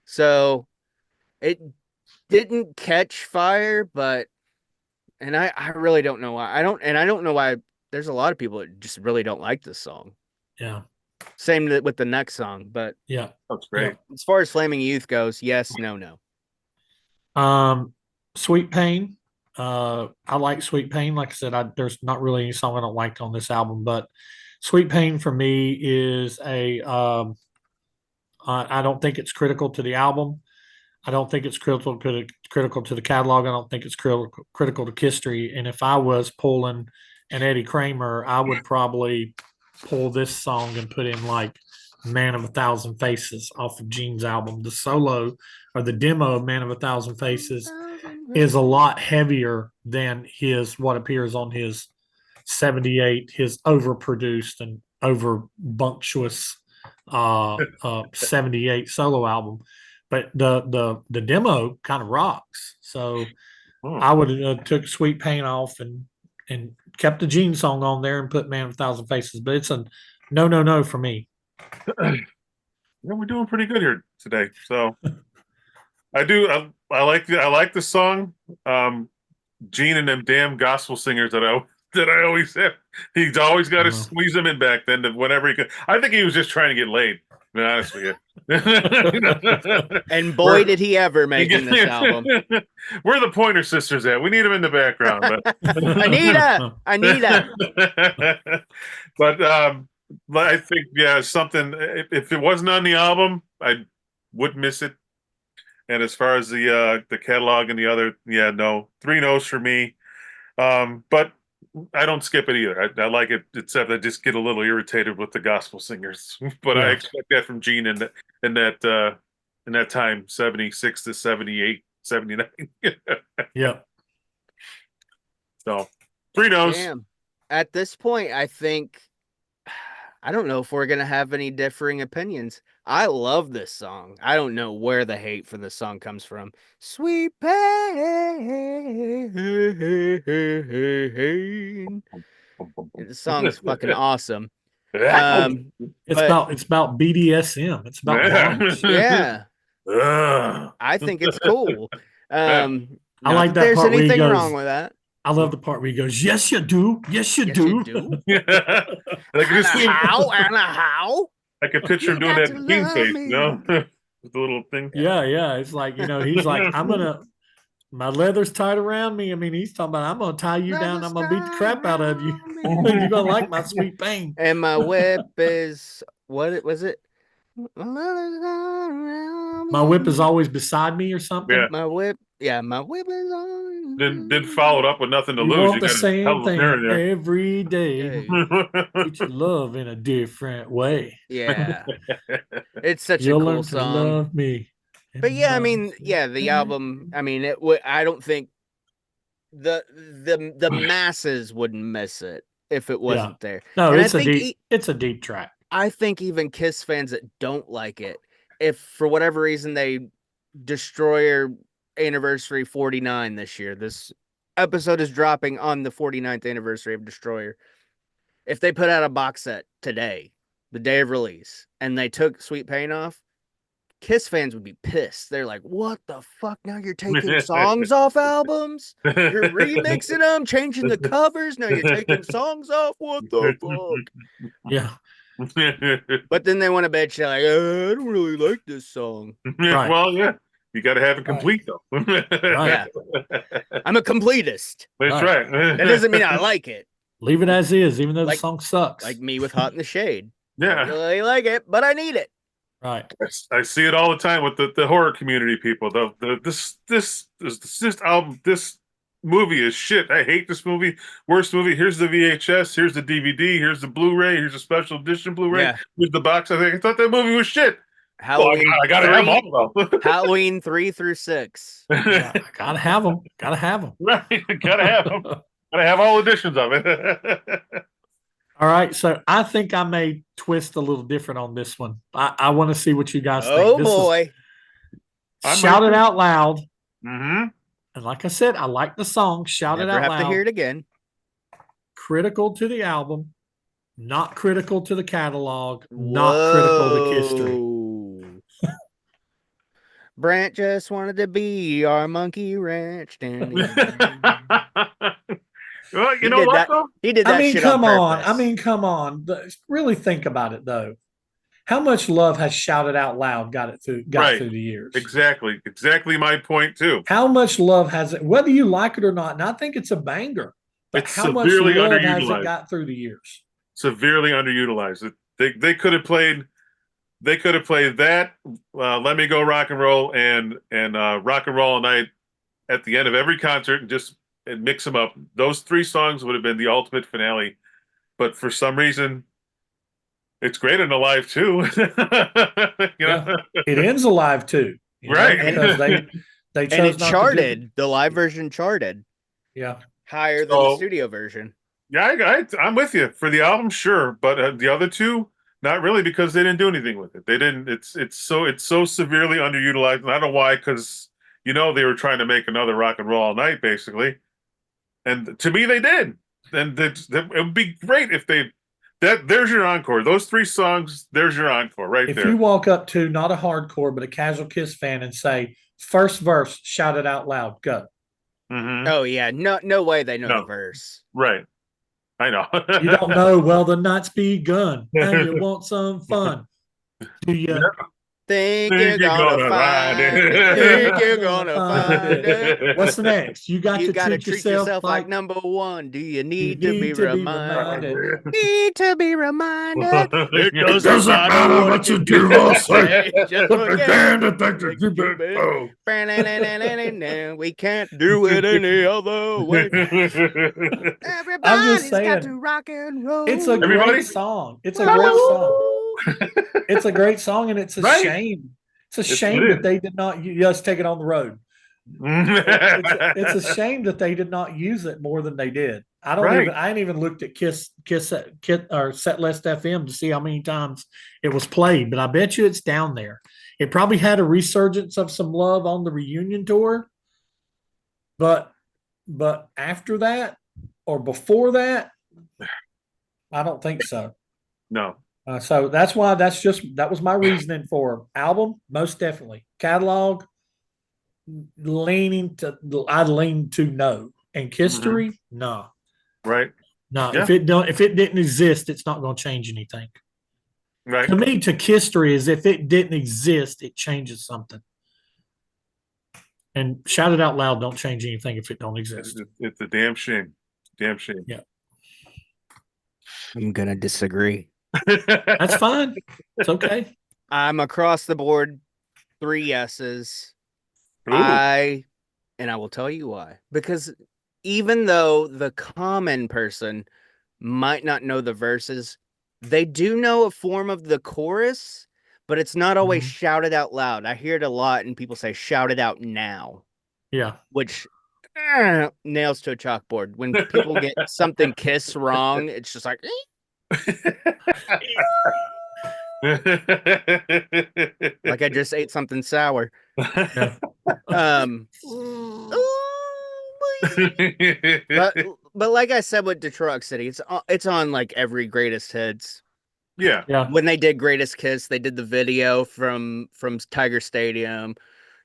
A: So it didn't catch fire, and I really don't know why. I don't know why. There's a lot of people that just really don't like this song.
D: Yeah.
A: Same with the next song, but
D: yeah,
E: that's great.
A: As far as Flaming Youth goes, yes, no.
D: Sweet Pain. I like Sweet Pain. Like I said, there's not really any song I don't like on this album, but Sweet Pain for me is I don't think it's critical to the album. I don't think it's critical to the catalog. I don't think it's critical to history. And if I was pulling an Eddie Kramer, I would probably pull this song and put in like Man of a Thousand Faces off of Gene's album. The solo or the demo of Man of a Thousand Faces is a lot heavier than what appears on his 78, his overproduced and over bunctuous 78 solo album. But the demo kind of rocks. So I would have took Sweet Pain off and kept the Gene song on there and put Man of a Thousand Faces. But it's a no for me.
E: We're doing pretty good here today. So I like the song. Gene and them damn gospel singers that I always have. He's always got to squeeze them in back then to whenever he could. I think he was just trying to get laid. be honest with you.
A: And boy, did he ever making this album.
E: Where are the Pointer Sisters at? We need them in the background, but
A: Anita.
E: but I think something. If it wasn't on the album, I would miss it. And as far as the catalog and the other, no, 3 no's for me. But I don't skip it either. I like it, except I just get a little irritated with the gospel singers. But I expect that from Gene in that time, 76 to 78, 79.
D: Yep.
E: So 3 no's.
A: Damn. At this point, I think I don't know if we're gonna have any differing opinions. I love this song. I don't know where the hate for this song comes from. Sweet pain. This song is fucking awesome.
D: It's
A: but-
D: about BDSM. It's about violence.
A: Yeah.
E: Ugh.
A: I think it's cool.
D: I
A: not
D: like that
A: there's
D: part where he
A: anything
D: goes-
A: wrong with that.
D: I love the part where he goes, "Yes, you do. Yes, you
A: Yes,
D: do."
A: you do.
E: Like just
A: How?
E: I can picture him
A: You
E: doing
A: got
E: that
A: to
E: king
A: love
E: face,
A: me.
E: you know, with the little thing.
D: Yeah. It's like, he's like, my leather's tied around me. I mean, he's talking about, I'm gonna tie you down. I'm gonna beat the crap out of you. You're gonna like my sweet pain.
A: And my whip is what was it?
D: My whip is always beside me or something.
E: Yeah.
A: My whip. Yeah, my whip is on.
E: Didn't follow it up with nothing to
D: You
E: lose.
D: want
E: You
D: the
E: got a hell
D: same
E: of a
D: thing
E: pair there.
D: every day. Teach you love in a different way.
A: Yeah, it's such
D: You'll
A: a cool
D: learn to
A: song.
D: love me.
A: But yeah, I mean, yeah, the album. I mean, I don't think the masses wouldn't miss it if it wasn't there.
D: No,
A: And I
D: it's a
A: think
D: deep. It's a deep track.
A: I think even Kiss fans that don't like it, if for whatever reason they Destroyer anniversary 49 this year, this episode is dropping on the 49th anniversary of Destroyer. If they put out a box set today, the day of release, and they took Sweet Pain off, Kiss fans would be pissed. They're like, what the fuck? Now you're taking songs off albums? You're remixing them, changing the covers. Now you're taking songs off? What the fuck?
D: Yeah.
A: But then they want to bitch. They're like, I don't really like this song.
D: Right.
E: Well, yeah, you got to have it complete though.
A: Yeah. I'm a completist.
E: That's right.
A: That doesn't mean I like it.
D: Leave it as is, even though
A: Like-
D: the song sucks.
A: Like me with Hot in the Shade. I
E: Yeah,
A: really like it, but I need it.
D: right.
E: I see it all the time with the horror community people. This album, this movie is shit. I hate this movie. Worst movie. Here's the VHS. Here's the DVD. Here's the Blu-ray. Here's a special edition Blu-ray.
A: Yeah.
E: Here's the box. I thought that movie was shit.
A: Halloween.
E: I gotta have them all though.
A: Halloween 3 through 6.
D: Yeah, I gotta have them. Gotta have them.
E: Right, gotta have them. Gotta have all editions of it.
D: All right, so I think I may twist a little different on this one. I want to see what you guys think.
A: Oh
D: This is
A: boy.
D: Shout It Out Loud.
E: Mm-hmm.
D: And like I said, I like the song. Shout It
A: Never
D: Out
A: have
D: Loud.
A: to hear it again.
D: Critical to the album, not critical to the catalog, not critical to history.
A: Whoa. Brant just wanted to be our monkey ranch.
E: Well,
A: He
E: you know
A: did
E: what
A: that-
E: though?
A: He did that
D: I mean,
A: shit
D: come on.
A: purpose.
D: I mean, come on. Really think about it, though. How much love has Shout It Out Loud got through the years?
E: Exactly my point too.
D: How much love has it, whether you like it or not, and I think it's a banger, but
E: It's
D: how much
E: severely
D: love has
E: underutilized.
D: it got through the years?
E: Severely underutilized. They could have played. They could have played that. Let Me Go Rock and Roll and Rock and Roll All Night at the end of every concert and mix them up. Those 3 songs would have been the ultimate finale. But for some reason, it's great in the live too. You know?
D: It ends alive too,
E: Right.
D: Because they chose
A: And it
D: not to do-
A: charted. The live version charted
D: Yeah,
A: higher than the studio version.
E: Yeah, I'm with you for the album, sure, but the other 2, not really, because they didn't do anything with it. They didn't. It's so severely underutilized, and I don't know why, because they were trying to make another Rock and Roll All Night, basically, and to me they did. And it would be great if there's your encore. Those 3 songs, there's your encore right
D: if
E: there.
D: you walk up to not a hardcore but a casual Kiss fan and say, first verse, shout it out loud, go.
E: Mhm.
A: Oh yeah, no way they know
E: No.
A: the verse.
E: Right, I know.
D: You don't know, well, the night's begun and you want some fun. Do you
A: Think you're gonna find it. Think you're gonna find it.
D: What's the next? You got
A: You
D: to
A: gotta
D: treat yourself
A: like number one. Do you
D: you
A: need to be
D: need to be
A: reminded?
D: reminded.
A: Need to be reminded. It
B: doesn't matter what you do or say.
A: Just
B: But
A: forget
B: again, to think
A: it.
B: that you oh.
A: We can't do it any other way.
D: I'm just
A: Everybody's got
D: saying,
A: to rock and roll.
D: it's a
E: Everybody?
D: great song. It's a great song.
A: Woo!
D: It's a great song, and it's a
E: Right.
D: shame. It's a
E: It
D: shame
E: is.
D: that they did not. Let's take it on the road. It's a shame that they did not use it more than they did.
E: Right.
D: I ain't even looked at Kiss or Set List FM to see how many times it was played, but I bet you it's down there. It probably had a resurgence of some love on the reunion tour, but after that or before that, I don't think so.
E: No.
D: So that's why that was my reasoning for album, most definitely. Catalog, I'd lean to no. And history, no.
E: Right.
D: No.
E: Yeah.
D: If it didn't exist, it's not going to change anything.
E: Right.
D: To me, to history is if it didn't exist, it changes something. And shout it out loud, don't change anything if it don't exist.
E: It's a damn shame. Damn shame.
D: Yeah.
A: I'm gonna disagree.
D: That's fine. It's okay.
A: I'm across the board, 3 yeses.
E: Ooh.
A: I will tell you why. Because even though the common person might not know the verses, they do know a form of the chorus, but it's not always shouted out loud. I hear it a lot, and people say "shout it out now,"
D: Yeah.
A: which nails to a chalkboard. When people get something Kiss wrong, it's just like. Like I just ate something sour. But like I said with Detroit City, it's on like every greatest hits.
E: Yeah.
D: Yeah.
A: When they did Greatest Kiss, they did the video from Tiger Stadium.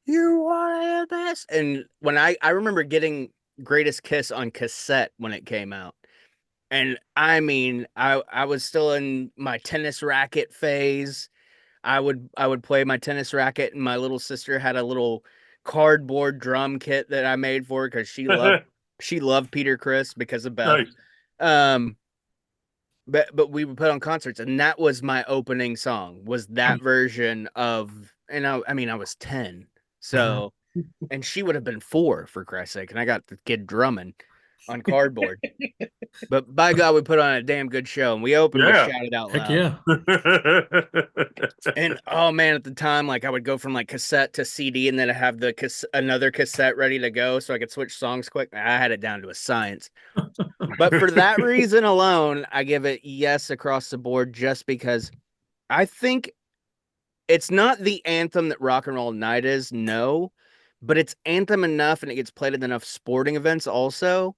A: You are the best. And when I remember getting Greatest Kiss on cassette when it came out. And I mean, I was still in my tennis racket phase. I would play my tennis racket, and my little sister had a little cardboard drum kit that I made for her because she loved Peter Criss because of Beth.
E: Nice.
A: But we would put on concerts, and that was my opening song. Was that version of? And I mean, I was 10, so and she would have been 4 for Christ's sake, and I got the kid drumming on cardboard. But by God, we put on a damn good show, and we opened with Shout It Out
D: Heck
A: Loud.
D: yeah.
A: And oh man, at the time, like I would go from like cassette to CD, and then I have another cassette ready to go, so I could switch songs quick. I had it down to a science. But for that reason alone, I give it yes across the board, just because I think it's not the anthem that Rock and Roll Night is, no, but it's anthem enough, and it gets played at enough sporting events also.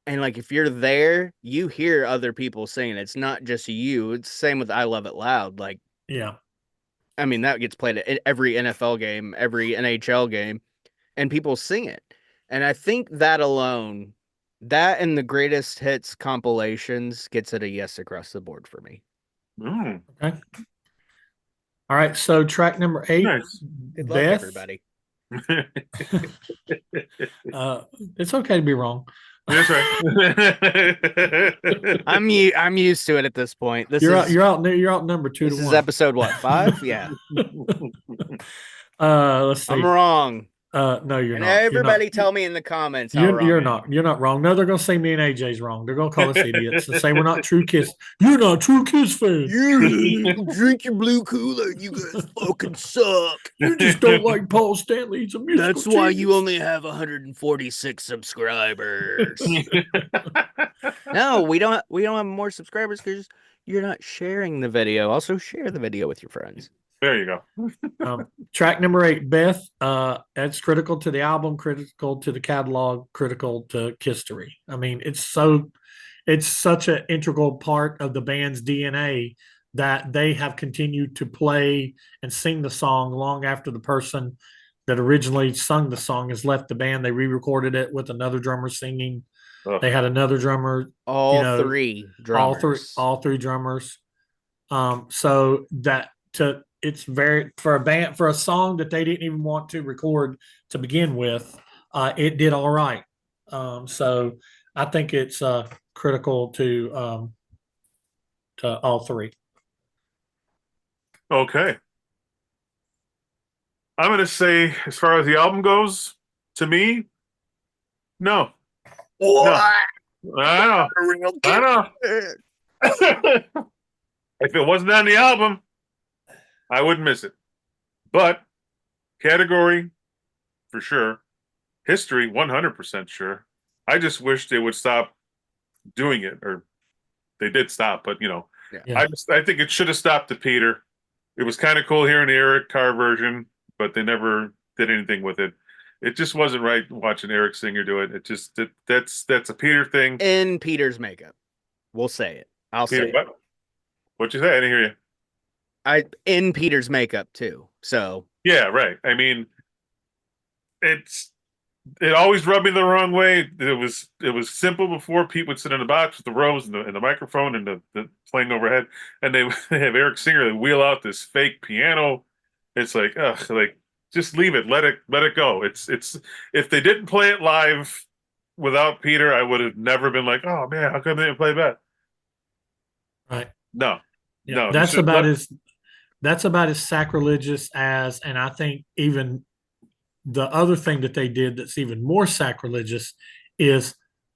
A: And like if you're there, you hear other people singing. It's not just you. It's the same with I Love It Loud. Like,
D: Yeah.
A: I mean, that gets played at every NFL game, every NHL game, and people sing it. And I think that alone, that and the greatest hits compilations gets it a yes across the board for me.
E: Mm,
D: Okay. All right. So track number 8,
E: nice.
A: Good luck,
D: Beth.
A: everybody.
D: It's okay to be wrong.
E: That's right.
A: I'm used to it at this point.
D: You're out number 2
A: This
D: to
A: is
D: 1.
A: episode what, 5? Yeah.
D: Let's see.
A: I'm wrong.
D: No, you're
A: And
D: not.
A: everybody tell me in the comments. How wrong
D: You're
A: I am.
D: not. You're not wrong. No, they're gonna say me and AJ's wrong. They're gonna call us idiots and say we're not true Kiss. You're not true Kiss fans.
A: You drink your blue Kool-Aid. You guys fucking suck.
D: You just don't like Paul Stanley. He's a musical
A: That's why you
D: genius.
A: only have 146 subscribers. No, we don't have more subscribers because you're not sharing the video. Also, share the video with your friends.
E: There you go.
D: Track number 8, Beth. That's critical to the album, critical to the catalog, critical to history. I mean, it's such an integral part of the band's DNA that they have continued to play and sing the song long after the person that originally sung the song has left the band. They re-recorded it with another drummer singing.
E: Ugh.
D: They had another drummer.
A: All 3 drummers.
D: All three drummers. So that it's very for a song that they didn't even want to record to begin with. It did all right. So I think it's critical to all three.
E: Okay. I'm going to say, as far as the album goes, to me, no.
A: What?
E: No. I know.
A: Real
E: I know. If it wasn't on the album, I wouldn't miss it. But category, for sure. History, 100% sure. I just wish they would stop doing it, or they did stop, but
D: Yeah.
E: I think it should have stopped at Peter. It was kind of cool hearing the Eric Carr version, but they never did anything with it. It just wasn't right watching Eric Singer do it. It just that's a Peter thing.
A: In Peter's makeup. We'll say it. I'll
E: Peter,
A: say it.
E: What'd you say? I didn't hear you.
A: In Peter's makeup too. So
E: Yeah, right. I mean, it always rubbed me the wrong way. It was simple before. Pete would sit in the box with the rose and the microphone and the playing overhead, and they have Eric Singer. They wheel out this fake piano. It's like, ugh, like just leave it, let it go. It's if they didn't play it live without Peter, I would have never been like, oh man, how come they didn't play that?
D: Right.
E: No,
D: Yeah.
E: no,
D: That's about as sacrilegious as, and I think even the other thing that they did that's even more sacrilegious is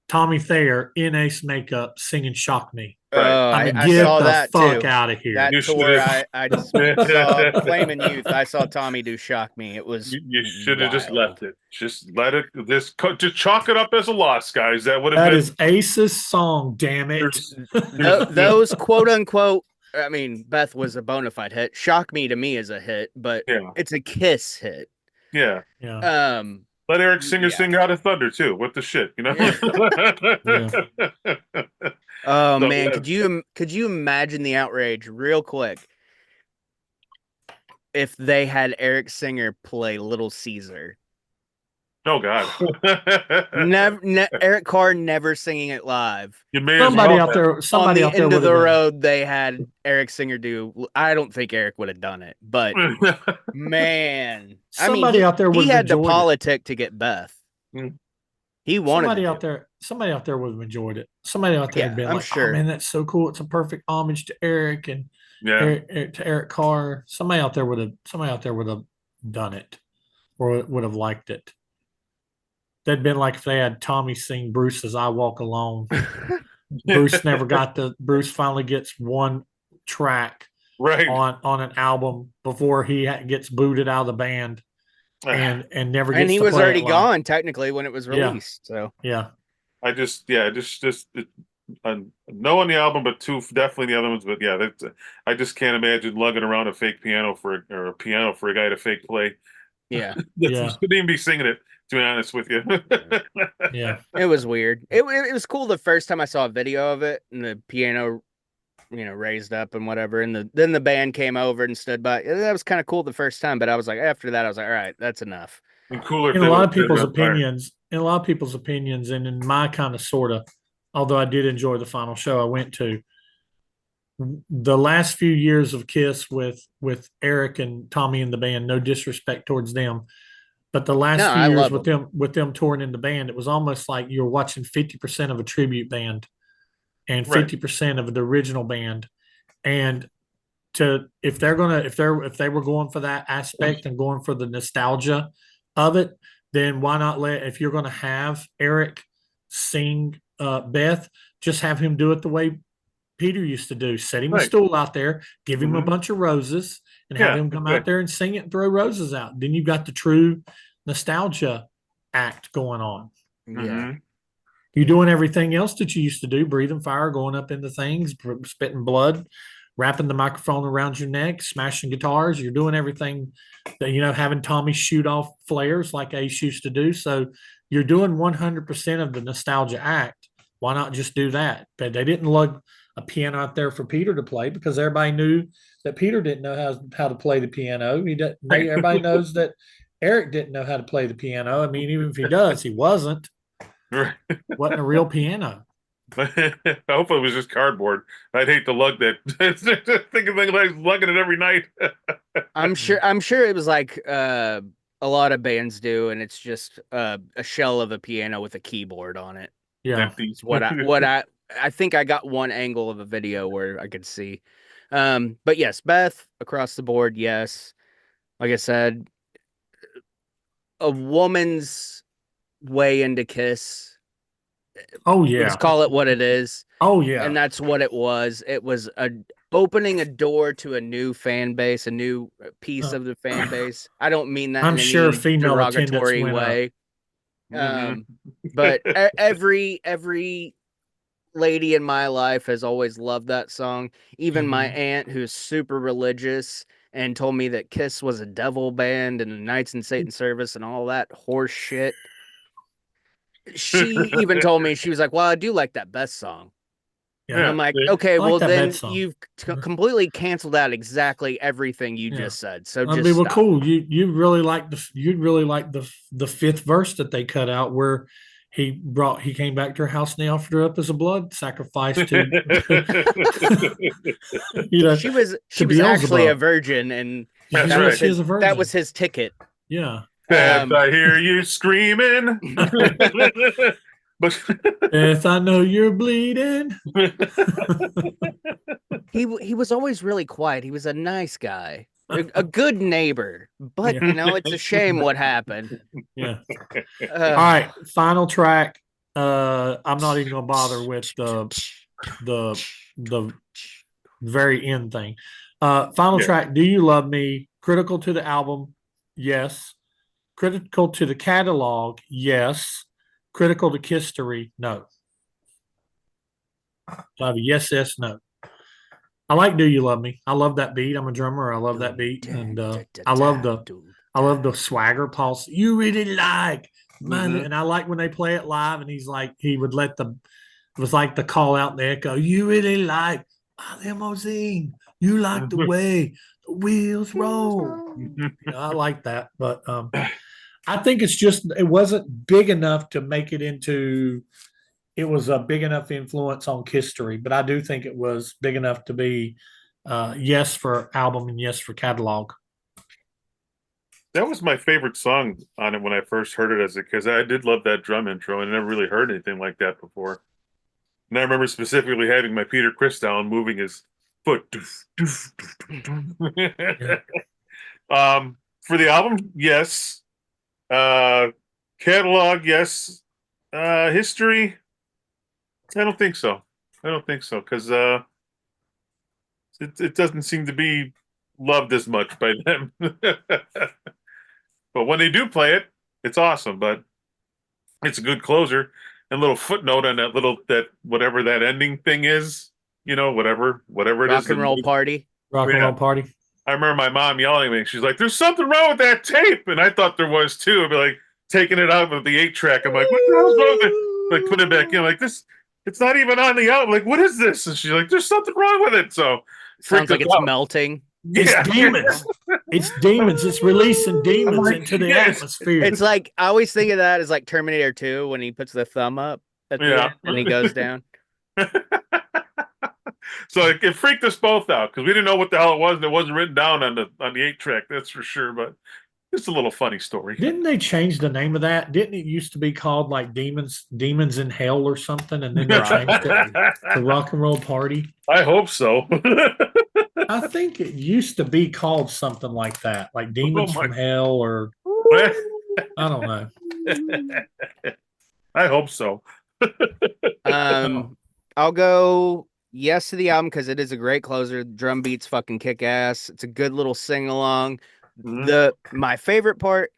D: Tommy Thayer in Ace makeup singing "Shock Me."
E: Right.
A: I
D: Get
A: saw
D: the
A: that
D: fuck
A: too.
D: out of here.
A: That
E: You
A: tour,
E: should've-
A: I just saw Flamin' Youth. I saw Tommy do Shock Me. It was
E: You should have just
A: wild.
E: left it. Just let it. Just chalk it up as a loss, guys. That would have
D: That
E: been.
D: is Ace's song. Damn it!
A: Those quote unquote. I mean, Beth was a bona fide hit. Shock Me to me is a hit, but
E: Yeah.
A: it's a Kiss hit.
E: Yeah.
D: Yeah.
E: Let Eric Singer
A: Yeah.
E: sing out of Thunder too. What the shit, you know?
A: Oh
E: So,
A: man,
E: yeah.
A: could you imagine the outrage real quick if they had Eric Singer play Little Caesar?
E: Oh God.
A: Eric Carr never singing it live.
E: You may
D: Somebody
E: as well
D: out there. Somebody
A: On
D: out
A: the
D: there
A: end of
D: would
A: the
D: have.
A: road, they had Eric Singer do. I don't think Eric would have done it, but
E: have.
A: man,
D: Somebody out there would
A: he
D: have
A: had to
D: enjoyed it.
A: politic to get Beth.
E: Mm.
A: He wanted
D: Somebody
A: to
D: out
A: do it.
D: there. Somebody out there would have enjoyed it. Somebody out there
A: Yeah,
D: had been
A: I'm
D: like,
A: sure.
D: "Oh man, that's so cool! It's a perfect homage to Eric and
E: Yeah.
D: to Eric Carr." Somebody out there would have done it, or would have liked it. That'd been like if they had Tommy sing Bruce's "I Walk Alone." Bruce finally gets one track
E: Right.
D: on an album before he gets booted out of the band and never gets
A: And he
D: to
A: was
D: play
A: already
D: it live.
A: gone technically when it was
D: Yeah.
A: released. So
D: Yeah.
E: I just no on the album, but two definitely the other ones. But yeah, I just can't imagine lugging around a fake piano for a guy to fake play.
A: yeah,
D: Yeah.
E: Shouldn't even be singing it. To be honest with you.
D: Yeah.
A: it was weird. It was cool the first time I saw a video of it and the piano, raised up and whatever. And then the band came over and stood by. That was kind of cool the first time, but I was like, after that, I was like, all right, that's enough.
E: And cooler if
D: In
E: they
D: a lot
E: would've
D: of people's
E: been on fire.
D: opinions, and in my kind of sorta, although I did enjoy the final show I went to, the last few years of Kiss with Eric and Tommy in the band, no disrespect towards them, but the last
A: No,
D: few
A: I
D: years
A: love
D: with them touring in the band, it was almost like you were watching 50% of a tribute band and
E: Right.
D: 50% of the original band. And if they were going for that aspect and going for the nostalgia of it, then why not if you're going to have Eric sing Beth, just have him do it the way Peter used to do. Set him a
E: Right.
D: stool out there, give him a
E: Mhm.
D: bunch of roses, and have
E: Yeah,
D: him come
E: okay.
D: out there and sing it and throw roses out. Then you've got the true nostalgia act going on.
A: Yeah.
E: Mhm.
D: You're doing everything else that you used to do, breathing fire, going up into things, spitting blood, wrapping the microphone around your neck, smashing guitars. You're doing everything that, having Tommy shoot off flares like Ace used to do. So you're doing 100% of the nostalgia act. Why not just do that? But they didn't lug a piano out there for Peter to play because everybody knew that Peter didn't know how to play the piano. Everybody knows that Eric didn't know how to play the piano. I mean, even if he does, he wasn't a real piano.
E: I hope it was just cardboard. I'd hate to lug that. Thinking like lugging it every night.
A: I'm sure it was like a lot of bands do, and it's just a shell of a piano with a keyboard on it.
D: Yeah.
E: Empty.
A: It's what I think I got one angle of a video where I could see. But yes, Beth across the board, yes. Like I said, a woman's way into Kiss.
D: Oh yeah.
A: Let's call it what it is.
D: Oh yeah.
A: And that's what it was. It was opening a door to a new fan base, a new piece of the fan base. I don't mean that
D: I'm
A: in
D: sure
A: any
D: female attendance
A: derogatory
D: went up.
A: way.
E: Mhm.
A: But every lady in my life has always loved that song. Even my
D: Mhm.
A: aunt, who's super religious and told me that Kiss was a devil band and a Knights in Satan service and all that horse shit. She even told me, she was like, "Well, I do like that Best song." And
D: Yeah.
A: I'm like,
E: see?
A: "Okay,
D: I like
A: well
D: that
A: then
D: Beth song.
A: you've completely canceled out exactly everything you
D: Yeah.
A: just said. So
D: I
A: just
D: mean, well,
A: stop."
D: cool. You really like the fifth verse that they cut out where he came back to her house and they offered her up as a blood sacrifice to
A: She was
D: to
A: actually a
D: Beelzebub.
A: virgin, and
E: That's
A: that was
E: right.
D: She is
A: his
D: a virgin.
A: that was his ticket.
D: Yeah.
E: Beth, I hear you screaming. But
D: Beth, I know you're bleeding.
A: He was always really quiet. He was a nice guy, a good neighbor. But
D: Yeah.
A: it's a shame what happened.
D: Yeah. All right. Final track. I'm not even gonna bother with the very end thing. Final
E: Yeah.
D: track, Do You Love Me? Critical to the album, yes. Critical to the catalog, yes. Critical to history, no. So I have a yes, no. I like Do You Love Me? I love that beat. I'm a drummer. I love that beat. And I love the swagger pulse. You really like money.
E: Mhm.
D: And I like when they play it live and he would let it was like the call out in the echo. You really like limousine. You like the way the wheels roll. I like that. But I think it wasn't big enough to make it into, it was a big enough influence on history, but I do think it was big enough to be yes for album and yes for catalog.
E: That was my favorite song on it when I first heard it as a because I did love that drum intro and I never really heard anything like that before. And I remember specifically having my Peter Criss down moving his foot. For the album, yes. Catalog, yes. History, I don't think so. I don't think so because it doesn't seem to be loved as much by them. But when they do play it, it's awesome. But it's a good closer. And little footnote on that whatever that ending thing is, whatever it is.
A: Rock and roll party.
D: Rock and
E: Yeah.
D: roll party.
E: I remember my mom yelling at me. She's like, "There's something wrong with that tape," and I thought there was too. I'd be like taking it out of the 8-track. I'm like, "What the hell's wrong with it?" Like put it back in. Like this, it's not even on the album. Like, what is this? And she's like, "There's something wrong with it." So
A: Sounds
E: freaked
A: like
E: us
A: it's
E: out.
A: melting.
D: It's
E: Yeah.
D: demons. It's demons. It's releasing demons
E: like,
D: into the
E: yes.
D: atmosphere.
A: It's like I always think of that as like Terminator 2 when he puts the thumb up at the
E: Yeah.
A: end and he goes down.
E: So it freaked us both out because we didn't know what the hell it was, and it wasn't written down on the 8-track. That's for sure. But it's a little funny story.
D: Didn't they change the name of that? Didn't it used to be called like Demons in Hell or something? And then they changed it to Rock and Roll Party.
E: I hope so.
D: I think it used to be called something like that, like Demons
E: Oh my-
D: from Hell, or I don't know.
E: I hope so.
A: I'll go yes to the album because it is a great closer. Drum beats fucking kick ass. It's a good little sing along.
E: Mhm.
A: My favorite part,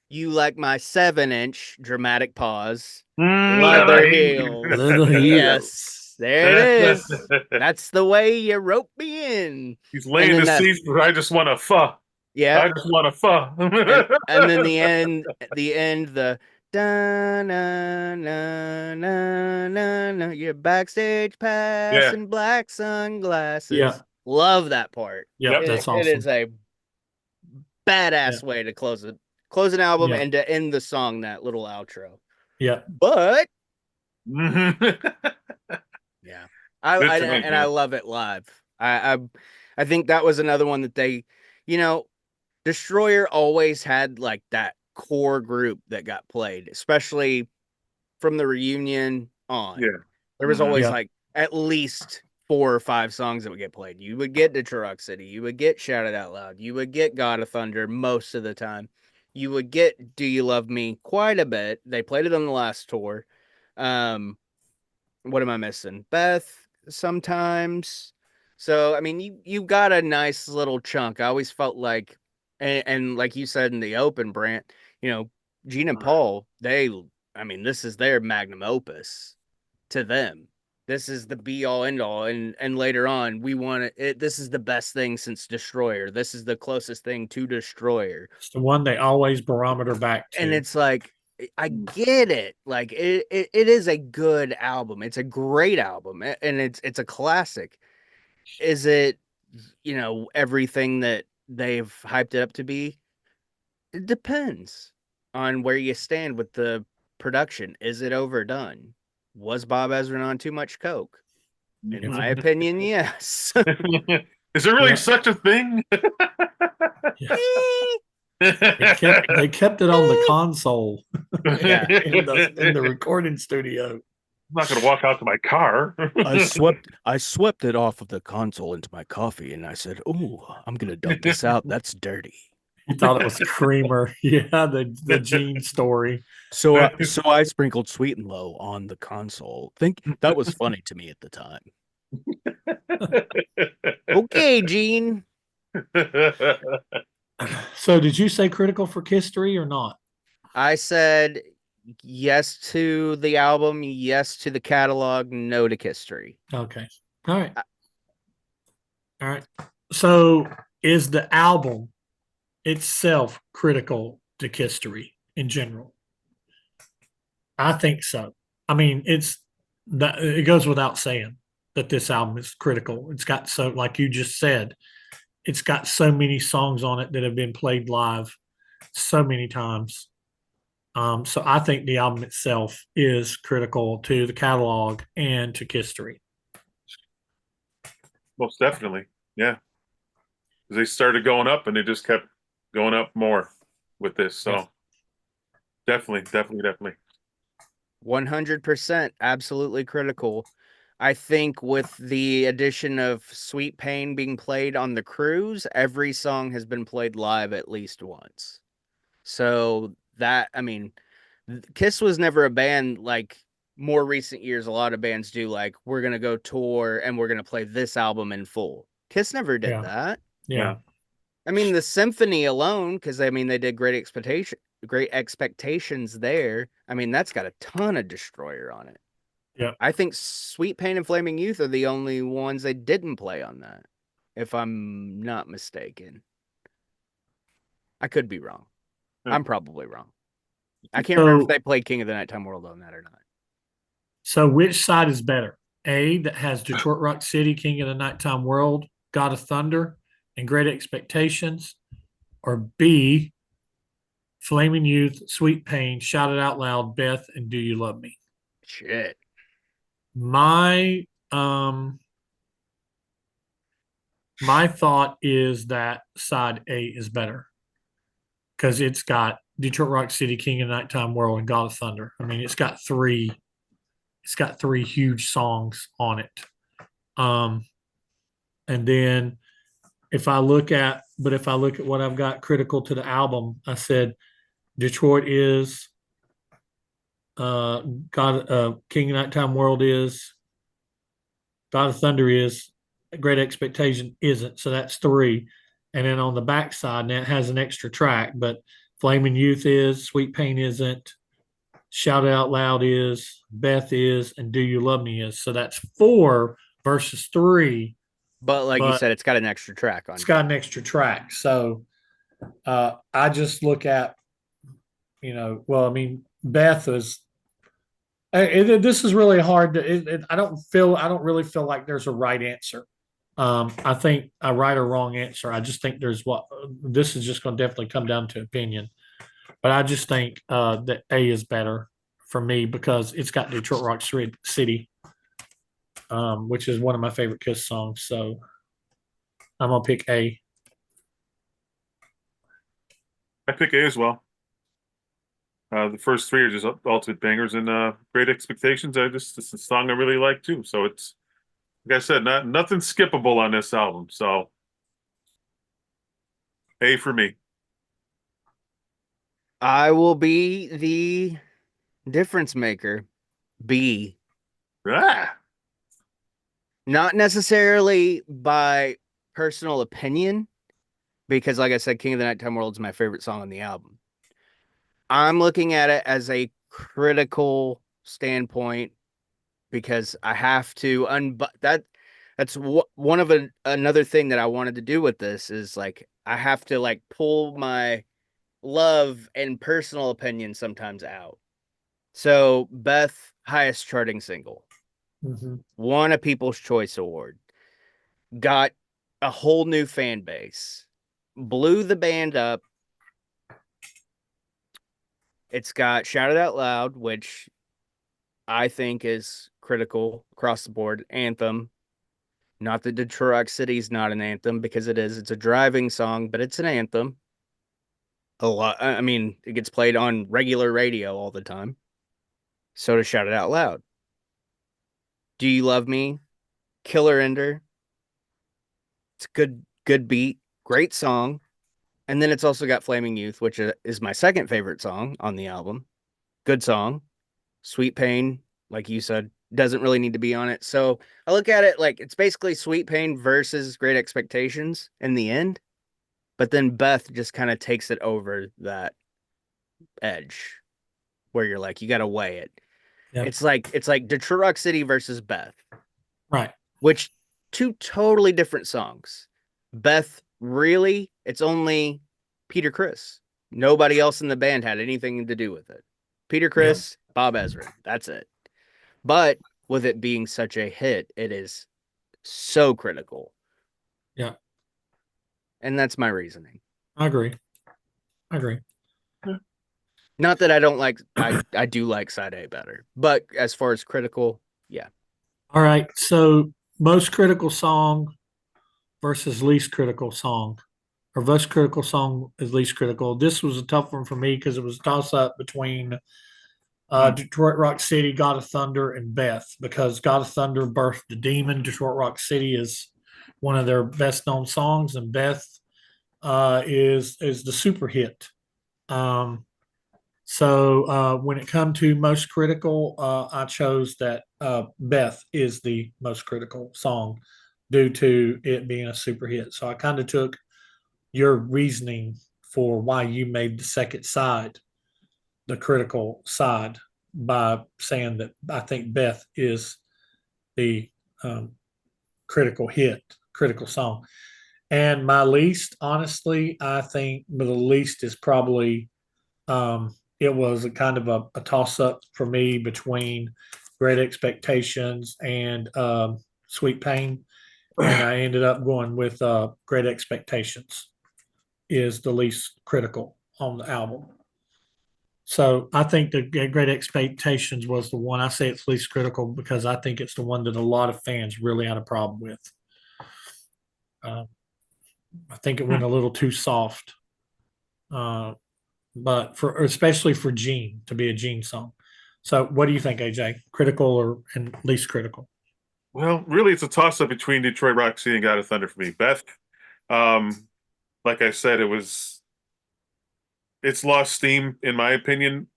A: you like my 7-inch dramatic pause. Leather heel.
D: Leather heel.
A: Yes, there it is. That's the way you rope me in.
E: He's laying
A: And
E: the
A: then
E: seat for I just want to fuh.
A: Yeah.
E: I just want to fuh.
A: And then the da na na na na na, your backstage pass
E: Yeah.
A: and black sunglasses.
D: Yeah.
A: Love that part.
D: Yeah,
A: It-
D: that's
A: It is
D: awesome.
A: a badass way to close an album
D: Yeah.
A: and to end the song, that little outro.
D: Yeah.
A: But
E: Mhm.
A: Yeah.
E: Good
A: And
E: tonight,
A: I
E: man.
A: love it live. I think that was another one that they, you know, Destroyer always had like that core group that got played, especially from the reunion on.
E: Yeah.
A: There was
E: Mhm.
A: always
D: Yeah.
A: like at least 4 or 5 songs that would get played. You would get Detroit Rock City, you would get Shout It Out Loud, you would get God of Thunder most of the time. You would get Do You Love Me quite a bit. They played it on the last tour. Um, what am I missing? Beth sometimes. So I mean, you got a nice little chunk. I always felt like, and like you said in the open, Brant, Gene and Paul, I mean, this is their magnum opus to them. This is the be all end all, and later on, we want it. This is the best thing since Destroyer. This is the closest thing to Destroyer,
D: It's the one they always barometer back
A: and
D: to.
A: it's like I get it. Like it is a good album. It's a great album, and it's a classic. Is it, everything that they've hyped it up to be? It depends on where you stand with the production. Is it overdone? Was Bob Ezrin on too much coke? In
D: If,
A: my opinion, yes.
E: Is there really
D: yeah,
E: such a thing?
D: yeah. They kept it on the console
A: Yeah.
D: in the recording studio.
E: I'm not going to walk out to my car.
A: I swept it off of the console into my coffee and I said, "Oh, I'm gonna dump this out. That's dirty."
D: You thought it was creamer. Yeah, the Gene story.
A: So I sprinkled sweet and low on the console. Think that was funny to me at the time. Okay, Gene.
D: So did you say critical for history or not?
A: I said yes to the album, yes to the catalog, no to history.
D: Okay. All right. All right. So is the album itself critical to history in general? I think so. I mean, it goes without saying that this album is critical. It's got so, like you just said, it's got so many songs on it that have been played live so many times. So I think the album itself is critical to the catalog and to history.
E: Most definitely. Yeah. They started going up and they just kept going up more with this. So
D: Yes.
E: definitely.
A: 100% absolutely critical. I think with the addition of Sweet Pain being played on the cruise, every song has been played live at least once. So that, I mean, Kiss was never a band like more recent years. A lot of bands do, like, we're going to go tour and we're going to play this album in full. Kiss never did
D: Yeah.
A: that.
D: Yeah.
A: I mean, the symphony alone, because I mean, they did great expectations there. I mean, that's got a ton of Destroyer on it.
D: Yeah.
A: I think Sweet Pain and Flaming Youth are the only ones they didn't play on that, if I'm not mistaken. I could be wrong.
E: Yeah.
A: I'm probably wrong. I can't remember if
D: So,
A: they played King of the Nighttime World on that or not.
D: so which side is better? A, that has Detroit Rock City, King of the Nighttime World, God of Thunder, and Great Expectations, or B, Flaming Youth, Sweet Pain, Shout It Out Loud, Beth, and Do You Love Me?
A: Shit.
D: My my thought is that side A is better because it's got Detroit Rock City, King of the Nighttime World, and God of Thunder. I mean, it's got three huge songs on it. And then if I look at what I've got critical to the album, I said Detroit is God, King of Nighttime World is, God of Thunder is, Great Expectation isn't. So that's three. And then on the backside, and that has an extra track, but Flaming Youth is, Sweet Pain isn't, Shout It Out Loud is, Beth is, and Do You Love Me is. So that's 4 versus 3.
A: But like you
D: But
A: said, it's got an extra track on
D: it's
A: it.
D: got an extra track. So I just look at, well, I mean, Beth is. This is really hard to. I don't really feel like there's a right answer. I think a right or wrong answer. I just think this is just going to definitely come down to opinion. But I just think that A is better for me because it's got Detroit Rock City, which is one of my favorite Kiss songs. So I'm gonna pick A.
E: I pick A as well. The first three are just ultimate bangers, and Great Expectations. It's a song I really like too. So it's like I said, nothing skippable on this album. So A for me.
A: I will be the difference maker. B.
E: Ah,
A: Not necessarily by personal opinion, because like I said, King of the Nighttime World is my favorite song on the album. I'm looking at it as a critical standpoint because I have to that's one of another thing that I wanted to do with this is like I have to like pull my love and personal opinion sometimes out. So Beth, highest charting single, won a People's Choice Award, got a whole new fan base, blew the band up. It's got Shout It Out Loud, which I think is critical across the board. Anthem. Not that Detroit Rock City is not an anthem because it is. It's a driving song, but it's an anthem. A lot. I mean, it gets played on regular radio all the time. So to Shout It Out Loud. Do You Love Me? Killer Ender. It's a good beat. Great song. And then it's also got Flaming Youth, which is my second favorite song on the album. Good song. Sweet Pain, like you said, doesn't really need to be on it. So I look at it like it's basically Sweet Pain versus Great Expectations in the end. But then Beth just kind of takes it over that edge where you're like, you got to weigh it.
D: Yep.
A: It's like Detroit Rock City versus Beth,
D: Right.
A: which two totally different songs. Beth, really, it's only Peter Criss. Nobody else in the band had anything to do with it. Peter Criss, Bob Ezrin. That's it. But with it being such a hit, it is so critical.
D: Yeah.
A: And that's my reasoning.
D: I agree.
A: Not that I don't like, I do like side A better. But as far as critical, yeah.
D: All right. So most critical song versus least critical song, or most critical song is least critical. This was a tough one for me because it was a toss up between Detroit Rock City, God of Thunder, and Beth, because God of Thunder birthed the demon. Detroit Rock City is one of their best known songs, and Beth is the super hit. So when it comes to most critical, I chose that Beth is the most critical song due to it being a super hit. So I kind of took your reasoning for why you made the second side the critical side by saying that I think Beth is the critical song. And my least, honestly, I think the least is probably it was a kind of a toss up for me between Great Expectations and Sweet Pain, and I ended up going with Great Expectations is the least critical on the album. So I think the Great Expectations was the one. I say it's least critical because I think it's the one that a lot of fans really had a problem with. I think it went a little too soft, but especially for Gene to be a Gene song. So what do you think, AJ? Critical or and least critical?
E: well, really, it's a toss up between Detroit Rock City and God of Thunder for me. Beth, like I said, it's lost steam in my opinion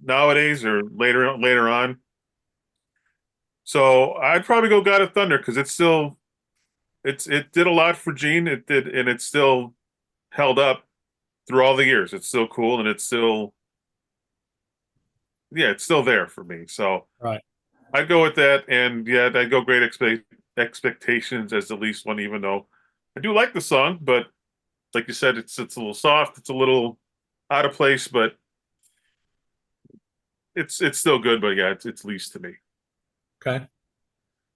E: nowadays or later on. So I'd probably go God of Thunder because it did a lot for Gene. It did, and it's still held up through all the years. It's still cool, and it's still there for me. So
D: Right.
E: I'd go with that, and yeah, I'd go Great Expectations as the least one, even though I do like the song, but like you said, it's a little soft, it's a little out of place, but it's still good. But yeah, it's least to me.
D: Okay.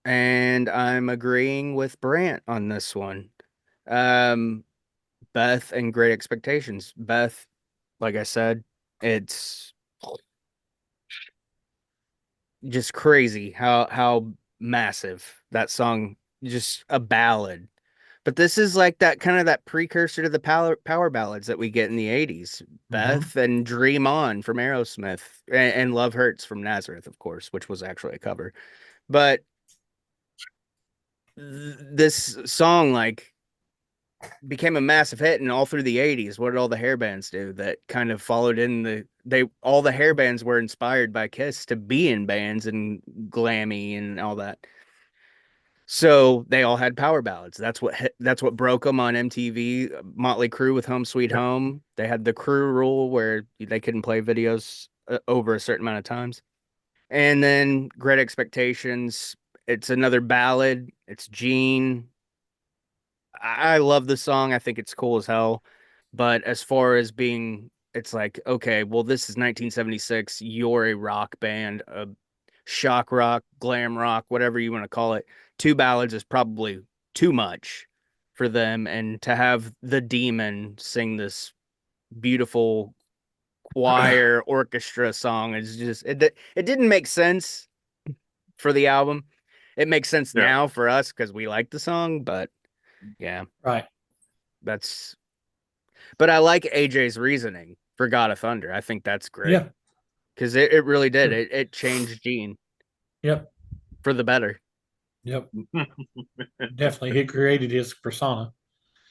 A: And I'm agreeing with Brant on this one. Beth and Great Expectations. Beth, like I said, it's just crazy how massive that song, just a ballad. But this is like that kind of that precursor to the power ballads that we get in the 80s. Beth and Dream On from Aerosmith, and Love Hurts from Nazareth, of course, which was actually a cover. But this song like became a massive hit, and all through the 80s, what did all the hair bands do that kind of followed in all the hair bands were inspired by Kiss to be in bands and glammy and all that. So they all had power ballads. That's what broke them on MTV. Motley Crue with Home Sweet Home. They had the Crew rule where they couldn't play videos over a certain amount of times. And then Great Expectations. It's another ballad. It's Gene. I love the song. I think it's cool as hell. But as far as being, it's like, okay, well, this is 1976. You're a rock band, a shock rock, glam rock, whatever you want to call it. Two ballads is probably too much for them. And to have the Demon sing this beautiful choir orchestra song is just, it didn't make sense for the album. It makes sense now for us because we like the song, but yeah.
D: Right.
A: But I like AJ's reasoning for God of Thunder. I think that's great.
D: Yeah.
A: Because it really did. It changed Gene.
D: Yep.
A: For the better.
D: Yep. Definitely. He created his persona.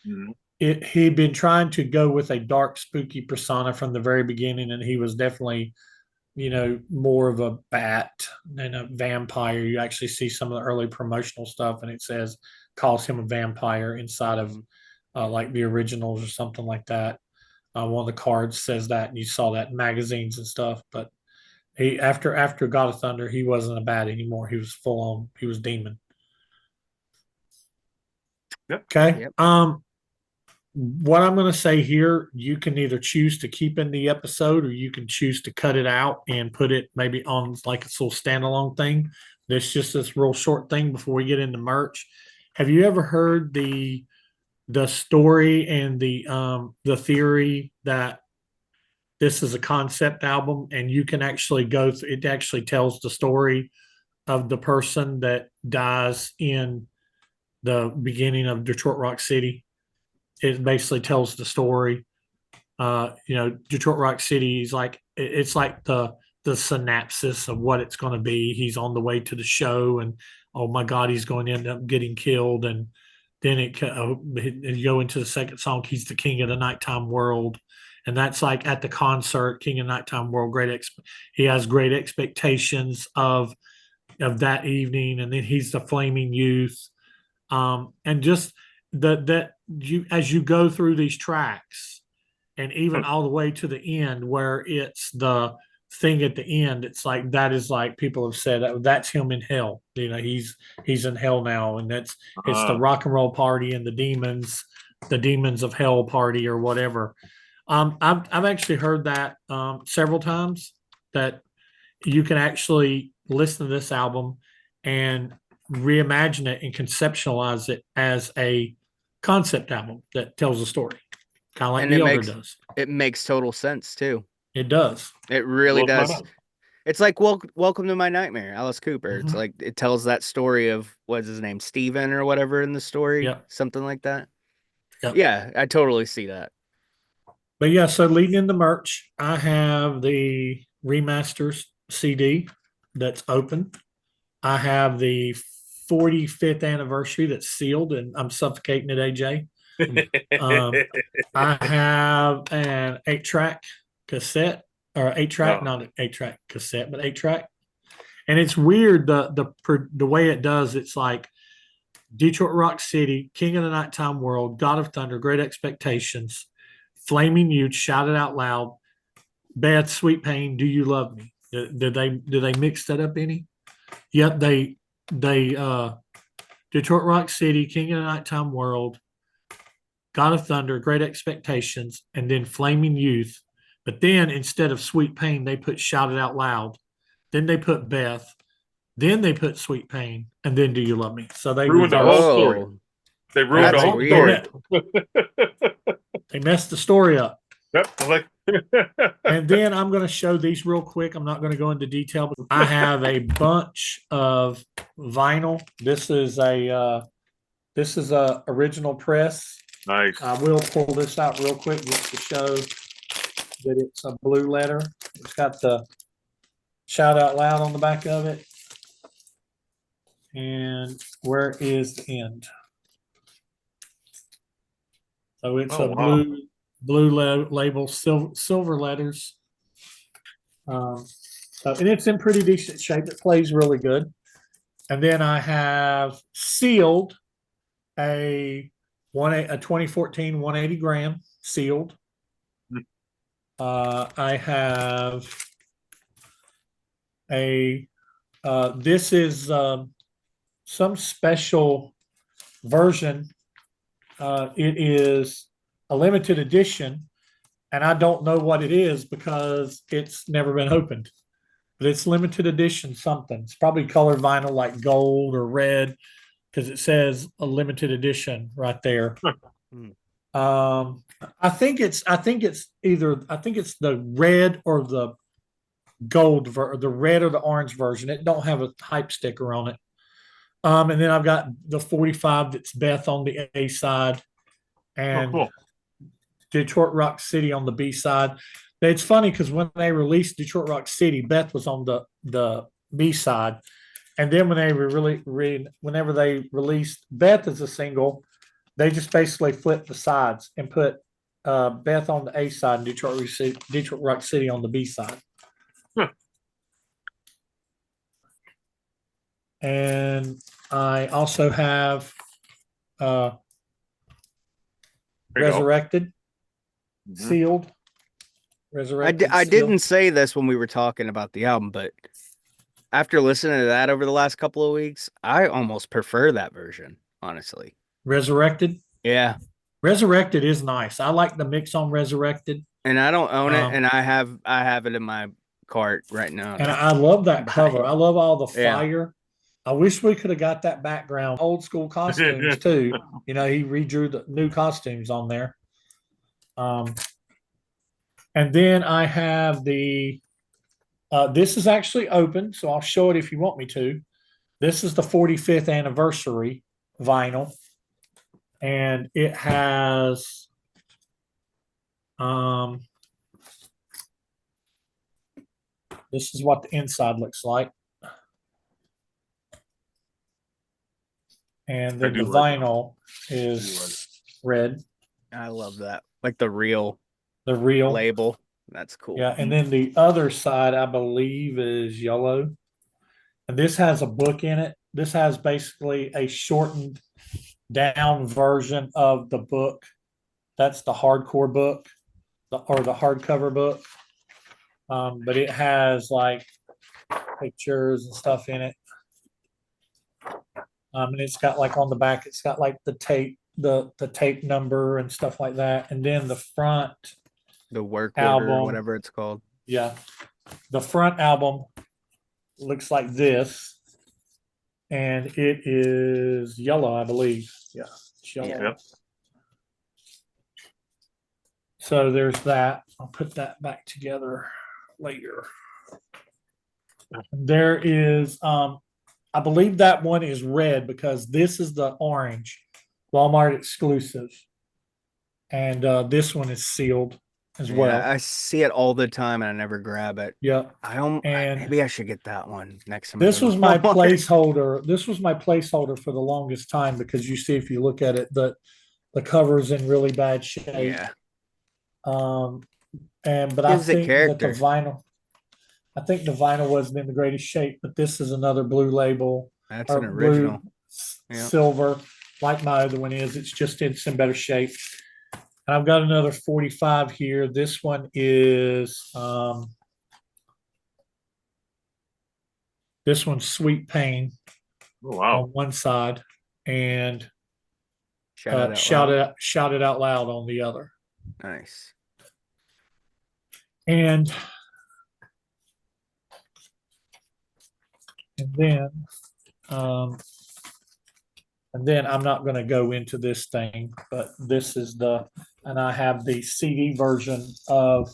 E: Mhm.
D: He'd been trying to go with a dark, spooky persona from the very beginning, and he was definitely, more of a bat than a vampire. You actually see some of the early promotional stuff, and it calls him a vampire inside of like the originals or something like that. One of the cards says that, and you saw that in magazines and stuff. But he after God of Thunder, he wasn't a bat anymore. He was full on. He was demon.
E: Yep.
D: Okay.
A: Yep.
D: What I'm going to say here, you can either choose to keep in the episode or you can choose to cut it out and put it maybe on like a little standalone thing. This just this real short thing before we get into merch. Have you ever heard the story and the theory that this is a concept album and you can actually go through, it actually tells the story of the person that dies in the beginning of Detroit Rock City. It basically tells the story. Detroit Rock City is like, it's like the synopsis of what it's going to be. He's on the way to the show and, oh my God, he's going to end up getting killed. And then you go into the second song, he's the king of the nighttime world. And that's like at the concert, King of Nighttime World, he has great expectations of that evening. And then he's the flaming youth. And just as you go through these tracks and even all the way to the end where it's the thing at the end, it's like that is like people have said that's him in hell. He's in hell now, and it's the rock and roll party and the demons of hell party or whatever. I've actually heard that several times, that you can actually listen to this album and reimagine it and conceptualize it as a concept album that tells a story, kind of like the Elder does.
A: It makes total sense too.
D: It does.
A: It really does. It's like Welcome to My Nightmare, Alice Cooper. It's like it tells that story of what's his name, Steven or whatever in the story, something like that.
D: Yep.
A: Yeah, I totally see that.
D: But yeah, so leading into merch, I have the remasters CD that's open. I have the 45th anniversary that's sealed, and I'm suffocating it, AJ. I have an 8-track cassette, or 8-track, not an 8-track cassette, but 8-track. And it's weird the way it does. It's like Detroit Rock City, King of the Nighttime World, God of Thunder, Great Expectations, Flaming Youth, Shout It Out Loud, Beth, Sweet Pain, Do You Love Me? Did they mix that up any? Yep, they Detroit Rock City, King of the Nighttime World, God of Thunder, Great Expectations, and then Flaming Youth. But then instead of Sweet Pain, they put Shout It Out Loud. Then they put Beth. Then they put Sweet Pain, and then Do You Love Me? So they
E: ruined the whole story. They ruined the whole story.
D: They messed the story up.
E: Yep,
D: And then I'm going to show these real quick. I'm not going to go into detail, but I have a bunch of vinyl. This is a original press.
E: Nice.
D: I will pull this out real quick just to show that it's a blue letter. It's got the shout out loud on the back of it. And where is the end? So it's
E: Oh,
D: a
E: wow.
D: blue label, silver letters. And it's in pretty decent shape. It plays really good. And then I have sealed a 2014 180 gram sealed. I have this is some special version. It is a limited edition, and I don't know what it is because it's never been opened. But it's limited edition something. It's probably colored vinyl like gold or red because it says a limited edition right there. I think it's the red or the gold the red or the orange version. It don't have a hype sticker on it. And then I've got the 45 that's Beth on the A side and
E: Cool.
D: Detroit Rock City on the B side. It's funny because when they released Detroit Rock City, Beth was on the B side, and then when they whenever they released Beth as a single, they just basically flipped the sides and put Beth on the A side and Detroit Rock City on the B side.
E: Huh.
D: And I also have
E: There you go.
D: Resurrected,
E: Mhm.
D: sealed. Resurrected.
A: I
D: sealed.
A: didn't say this when we were talking about the album, but after listening to that over the last couple of weeks, I almost prefer that version, honestly.
D: Resurrected.
A: Yeah.
D: Resurrected is nice. I like the mix on Resurrected.
A: And I don't own it, and I have it in my cart right now.
D: And I love that
A: Buy
D: cover.
A: it.
D: I love all the
A: Yeah.
D: fire. I wish we could have got that background, old school costumes too. You know, he redrew the new costumes on there. And then I have this is actually open, so I'll show it if you want me to. This is the 45th anniversary vinyl, and it has this is what the inside looks like. And then
E: I do
D: the
E: like
D: vinyl is red,
A: I love that. Like the real
D: the real.
A: label. That's cool.
D: Yeah, and then the other side, I believe, is yellow. And this has a book in it. This has basically a shortened down version of the book. That's the hardcore book, or the hardcover book. But it has like pictures and stuff in it. And it's got like on the back, it's got like the tape number and stuff like that. And then the front,
A: The work
D: album.
A: order, whatever it's called.
D: yeah, the front album looks like this. And it is yellow, I believe. Yeah, it's yellow.
E: Yep.
D: So there's that. I'll put that back together later. There is, I believe that one is red because this is the orange Walmart exclusive. And this one is sealed as
A: Yeah,
D: well.
A: I see it all the time and I never grab it.
D: Yeah. And
A: maybe I should get that one next time. I
D: this
A: go to
D: was my
A: Walmart.
D: placeholder. This was my placeholder for the longest time because you see, if you look at it, the cover's in really bad shape.
A: Yeah.
D: But I
A: Gives it
D: think that
A: character.
D: the vinyl wasn't in the greatest shape, but this is another blue label.
A: That's
D: or
A: an original.
D: blue,
A: Yep.
D: silver, like my other one is. It's in better shape. And I've got another 45 here. This one is this one's Sweet Pain
E: Oh, wow.
D: on one side, and
A: Shout it
D: shout
A: out
D: it out loud on the other.
A: loud. Nice.
D: And then I'm not going to go into this thing, but this is and I have the CD version of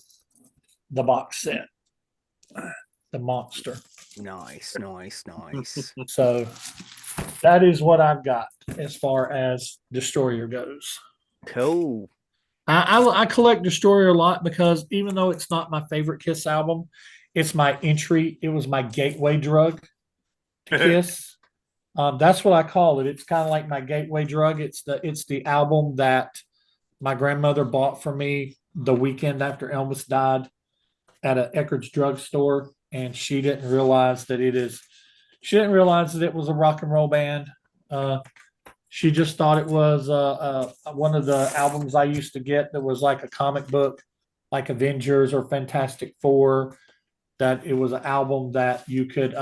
D: the box set, the monster.
A: Nice, nice, nice.
D: So that is what I've got as far as Destroyer goes.
A: Cool.
D: I collect Destroyer a lot because even though it's not my favorite Kiss album, it's my entry. It was my gateway drug to Kiss. That's what I call it. It's kind of like my gateway drug. It's the album that my grandmother bought for me the weekend after Elvis died at an Eckerd's drugstore, and she didn't realize that it was a rock and roll band. She just thought it was one of the albums I used to get that was like a comic book, like Avengers or Fantastic Four. That it was an album that you could,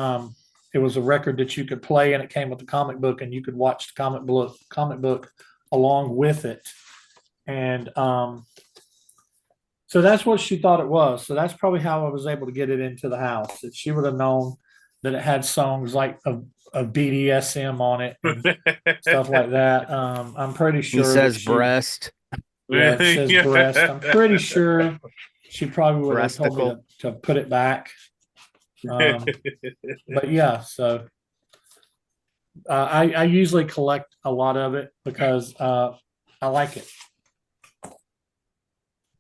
D: it was a record that you could play, and it came with the comic book, and you could watch the comic book along with it. And so that's what she thought it was. So that's probably how I was able to get it into the house. If she would have known that it had songs like of BDSM on it and stuff like that. I'm pretty sure
A: He says breast.
D: Yeah, it says
E: Yeah.
D: breast. I'm pretty sure she probably would have told me
A: Breasticle.
D: to put it back. But yeah, so I usually collect a lot of it because I like it.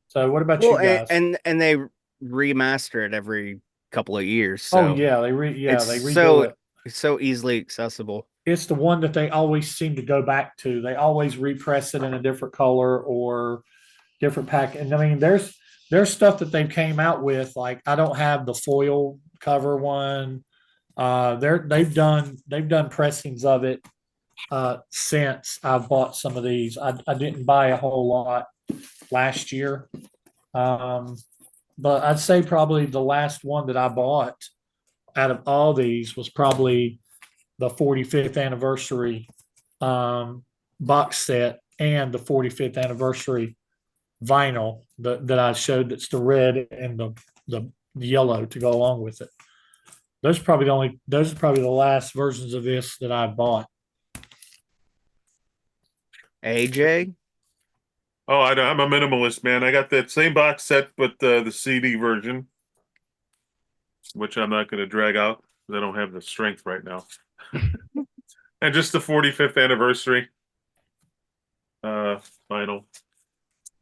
D: So what about you
A: Well,
D: guys?
A: and they remaster it every couple of years. So
D: Oh yeah, they
A: it's
D: redo
A: so
D: it.
A: it's so easily accessible.
D: It's the one that they always seem to go back to. They always repress it in a different color or different pack. And I mean, there's stuff that they came out with. Like I don't have the foil cover one. They've done pressings of it since I've bought some of these. I didn't buy a whole lot last year, but I'd say probably the last one that I bought out of all these was probably the 45th anniversary box set and the 45th anniversary vinyl that I showed. That's the red and the yellow to go along with it. Those are probably the last versions of this that I bought.
A: AJ,
E: Oh, I'm a minimalist, man. I got that same box set, but the CD version, which I'm not going to drag out because I don't have the strength right now. And just the 45th anniversary vinyl.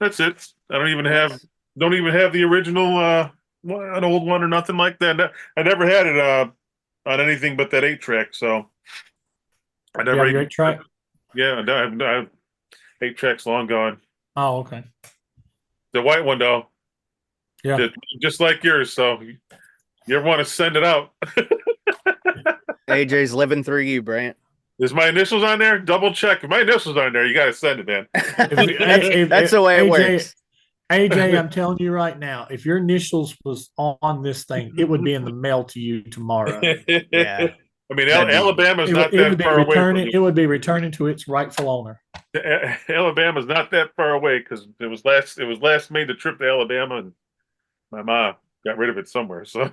E: That's it. I don't even have the original an old one or nothing like that. I never had it on anything but that 8-track, so I never
D: Yeah, great track.
E: Yeah, I 8-track's long gone.
D: Oh, okay.
E: The white one though.
D: Yeah.
E: Just like yours, so you ever want to send it out?
A: AJ's living through you, Brant.
E: Is my initials on there? Double check. If my initials on there, you got to send it, man.
A: That's the way it works.
D: AJ, I'm telling you right now, if your initials was on this thing, it would be in the mail to you tomorrow.
A: Yeah.
E: I mean,
A: That'd be-
E: Alabama's
D: It
E: not
D: would
E: that
D: be
E: far away.
D: returning. It would be returning to its rightful owner.
E: Alabama's not that far away because it was last made the trip to Alabama, and my mom got rid of it somewhere. So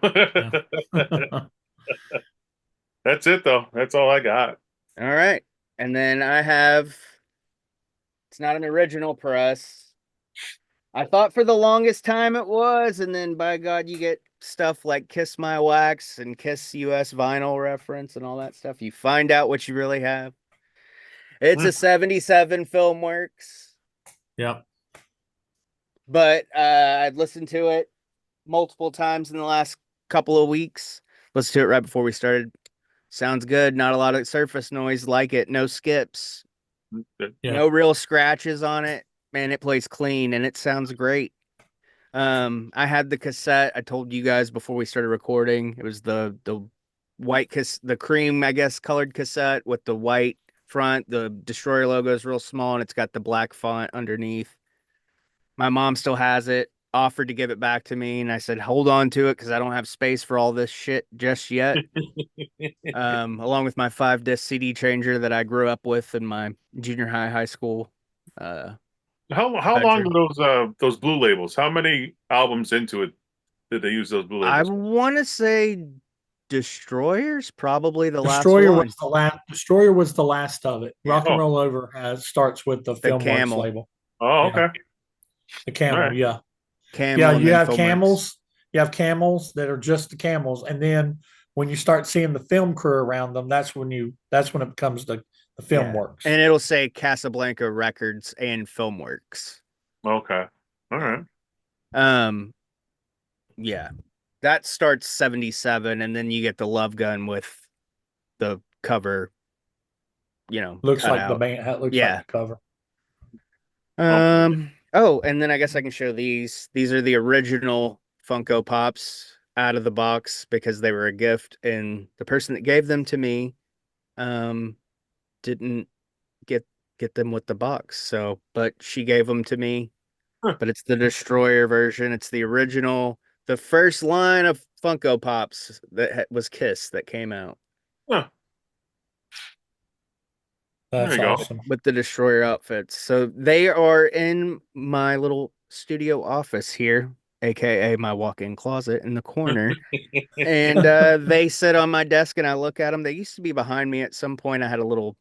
E: that's it, though. That's all I got.
A: All right. And then I have, it's not an original press. I thought for the longest time it was, and then by God, you get stuff like Kiss My Wax and Kiss US vinyl reference and all that stuff. You find out what you really have. It's a 77 Filmworks,
D: Yep.
A: but I've listened to it multiple times in the last couple of weeks. Listened to it right before we started. Sounds good. Not a lot of surface noise. Like it. No skips.
D: Yeah.
A: No real scratches on it. Man, it plays clean and it sounds great. I had the cassette. I told you guys before we started recording. It was the white the cream, I guess, colored cassette with the white front. The Destroyer logo is real small and it's got the black font underneath. My mom still has it. Offered to give it back to me, and I said, hold on to it because I don't have space for all this shit just yet. Along with my 5-disc CD changer that I grew up with in my junior high school.
E: How long were those blue labels? How many albums into it did they use those blue
A: I
E: labels?
A: want to say Destroyer's probably the
D: Destroyer
A: last one.
D: was the last. Destroyer was the last of it. Rock and
E: Oh.
D: Roll Over starts with the Filmworks
A: camel.
D: label.
E: Oh,
D: Yeah.
E: okay.
D: The camel,
E: All right.
D: yeah.
A: Camel
D: Yeah,
A: and
D: you
A: then
D: have
A: Filmworks.
D: camels. You have camels that are just the camels, and then when you start seeing the film crew around them, that's when it becomes the film works.
A: And it'll say Casablanca Records and Filmworks.
E: Okay. All right.
A: Yeah. That starts 77, and then you get the Love Gun with the cover,
D: Looks
A: cut
D: like
A: out.
D: the band. It looks
A: Yeah.
D: like the cover.
A: Oh, and then I guess I can show these. These are the original Funko Pops out of the box because they were a gift, and the person that gave them to me didn't get them with the box. So, but she gave them to me.
E: Huh.
A: But it's the Destroyer version. It's the original, the first line of Funko Pops that was Kiss that came out.
E: Huh. There
D: That's
E: you go.
D: awesome.
A: With the Destroyer outfits. So they are in my little studio office here, aka my walk-in closet in the corner. And they sit on my desk and I look at them. They used to be behind me at some point. I had a little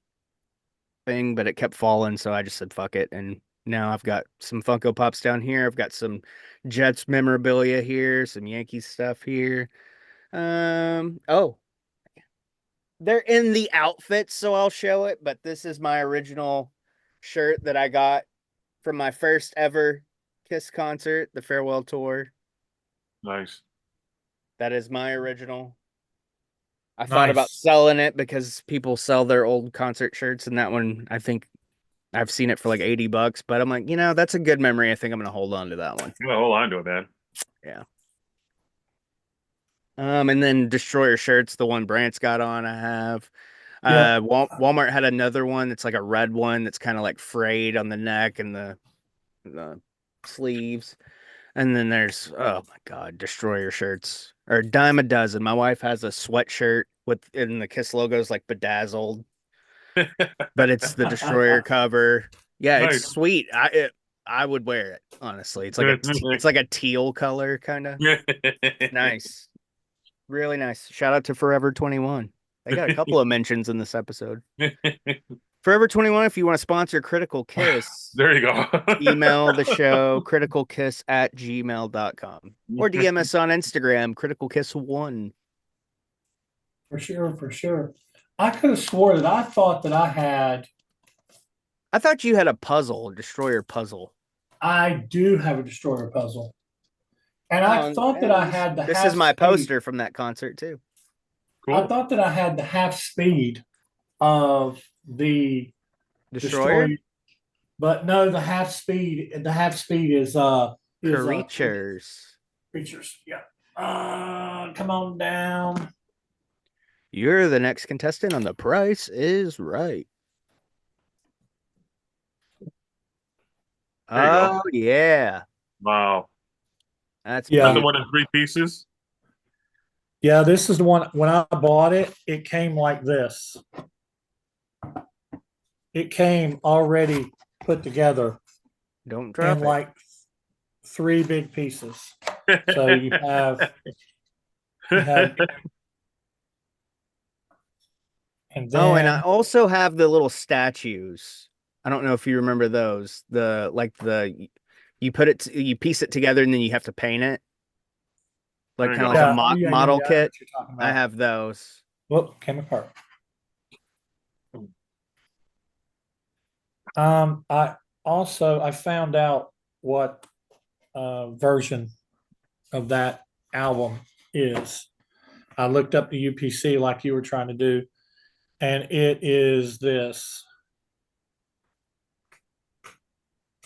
A: thing, but it kept falling, so I just said fuck it. And now I've got some Funko Pops down here. I've got some Jets memorabilia here, some Yankees stuff here. Oh, they're in the outfits, so I'll show it. But this is my original shirt that I got from my first ever Kiss concert, the farewell tour.
E: Nice.
A: That is my original. I thought about
D: Nice.
A: selling it because people sell their old concert shirts, and that one, I think I've seen it for like $80, but I'm like, that's a good memory. I think I'm gonna hold on to that one.
E: You gotta hold on to it, man.
A: Yeah. And then Destroyer shirts, the one Brant's got on, I have.
D: Yeah.
A: Walmart had another one that's like a red one that's kind of like frayed on the neck and the sleeves. And then there's, oh my God, Destroyer shirts, or a dime a dozen. My wife has a sweatshirt in the Kiss logos like bedazzled, but it's the Destroyer cover. Yeah, it's
E: Nice.
A: sweet. I would wear it, honestly. It's like a teal color kind of. Nice. Really nice. Shout out to Forever 21. They got a couple of mentions in this episode. Forever 21, if you want to sponsor Critical Kiss,
E: There you go.
A: email the show criticalkiss@gmail.com or DM us on Instagram, criticalkiss1.
D: For sure, for sure. I could have swore that I thought that I had.
A: I thought you had a puzzle, a Destroyer puzzle.
D: I do have a Destroyer puzzle, and I thought that I had the.
A: This is my poster from that concert too.
E: Cool.
D: I thought that I had the half speed of the
A: Destroyer?
D: but no, the half speed. The half speed is
A: Creatures.
D: Creatures. Yeah. Come on down.
A: You're the next contestant on The Price is Right.
E: There you go.
A: Oh, yeah.
E: Wow.
A: That's
D: Yeah.
E: Another one in 3 pieces.
D: Yeah, this is the one. When I bought it, it came like this. It came already put together
A: Don't drop
D: in
A: it.
D: like 3 big pieces. So you have, and then,
A: Oh, and I also have the little statues. I don't know if you remember those. You piece it together and then you have to paint it. Like
E: There
A: kind
E: you
A: of
E: go.
A: like a model
D: I know
A: kit.
D: what you're talking about.
A: I have those.
D: Whoop, came apart. I found out what version of that album is. I looked up the UPC like you were trying to do, and it is this.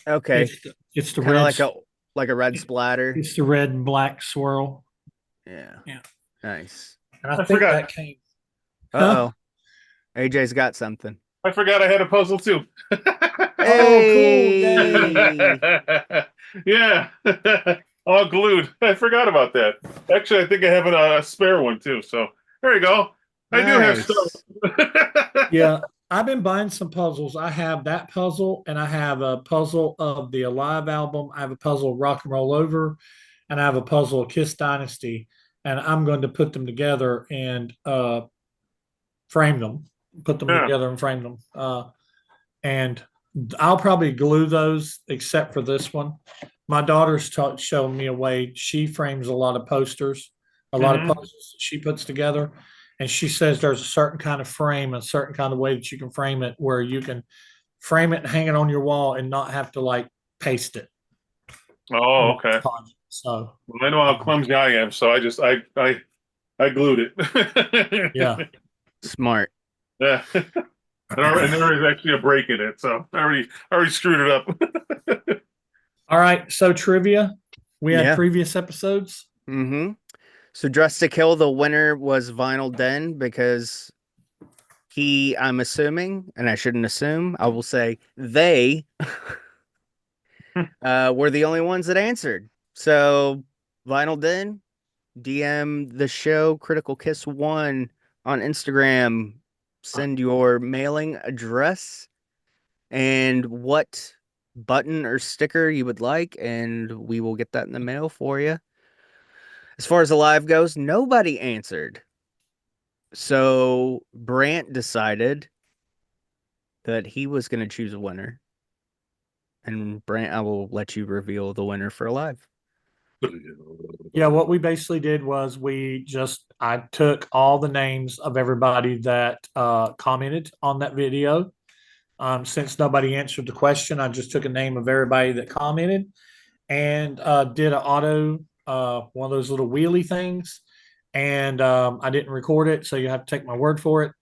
A: Okay.
D: It's the
A: Kind of
D: red.
A: like a red splatter.
D: It's the red and black swirl.
A: Yeah.
D: Yeah.
A: Nice.
D: And I think
E: forgot.
D: that came.
A: Uh-oh. AJ's got something.
E: I forgot I had a puzzle too.
A: Hey!
E: Yeah. All glued. I forgot about that. Actually, I think I have a spare one too. So there you go. I do have
A: Nice.
E: stuff.
D: Yeah, I've been buying some puzzles. I have that puzzle, and I have a puzzle of the Alive album. I have a puzzle of Rock and Roll Over, and I have a puzzle of Kiss Dynasty. And I'm going to put them together and frame them. Put them
E: Yeah.
D: together and frame them. And I'll probably glue those except for this one. My daughter's showing me a way. She frames a lot of posters, a lot of
E: Mhm.
D: posters that she puts together. And she says there's a certain kind of frame, a certain kind of way that you can frame it where you can frame it and hang it on your wall and not have to like paste it.
E: Oh, okay.
D: So
E: Well, I know how clumsy I am, so I glued it.
D: yeah.
A: Smart.
E: Yeah. And there is actually a break in it, so I already screwed it up.
D: All right. So trivia. We had
A: Yeah.
D: previous episodes.
A: Mm-hmm. So Dress to Kill, the winner was Vinyl Den because I'm assuming, and I shouldn't assume, I will say they were the only ones that answered. So Vinyl Den, DM the show Critical Kiss 1 on Instagram. Send your mailing address and what button or sticker you would like, and we will get that in the mail for you. As far as the live goes, nobody answered. So Brant decided that he was going to choose a winner. And Brant, I will let you reveal the winner for live.
D: Yeah, what we basically did was I took all the names of everybody that commented on that video. Since nobody answered the question, I just took a name of everybody that commented and did an auto, one of those little wheelie things. And I didn't record it, so you have to take my word for it.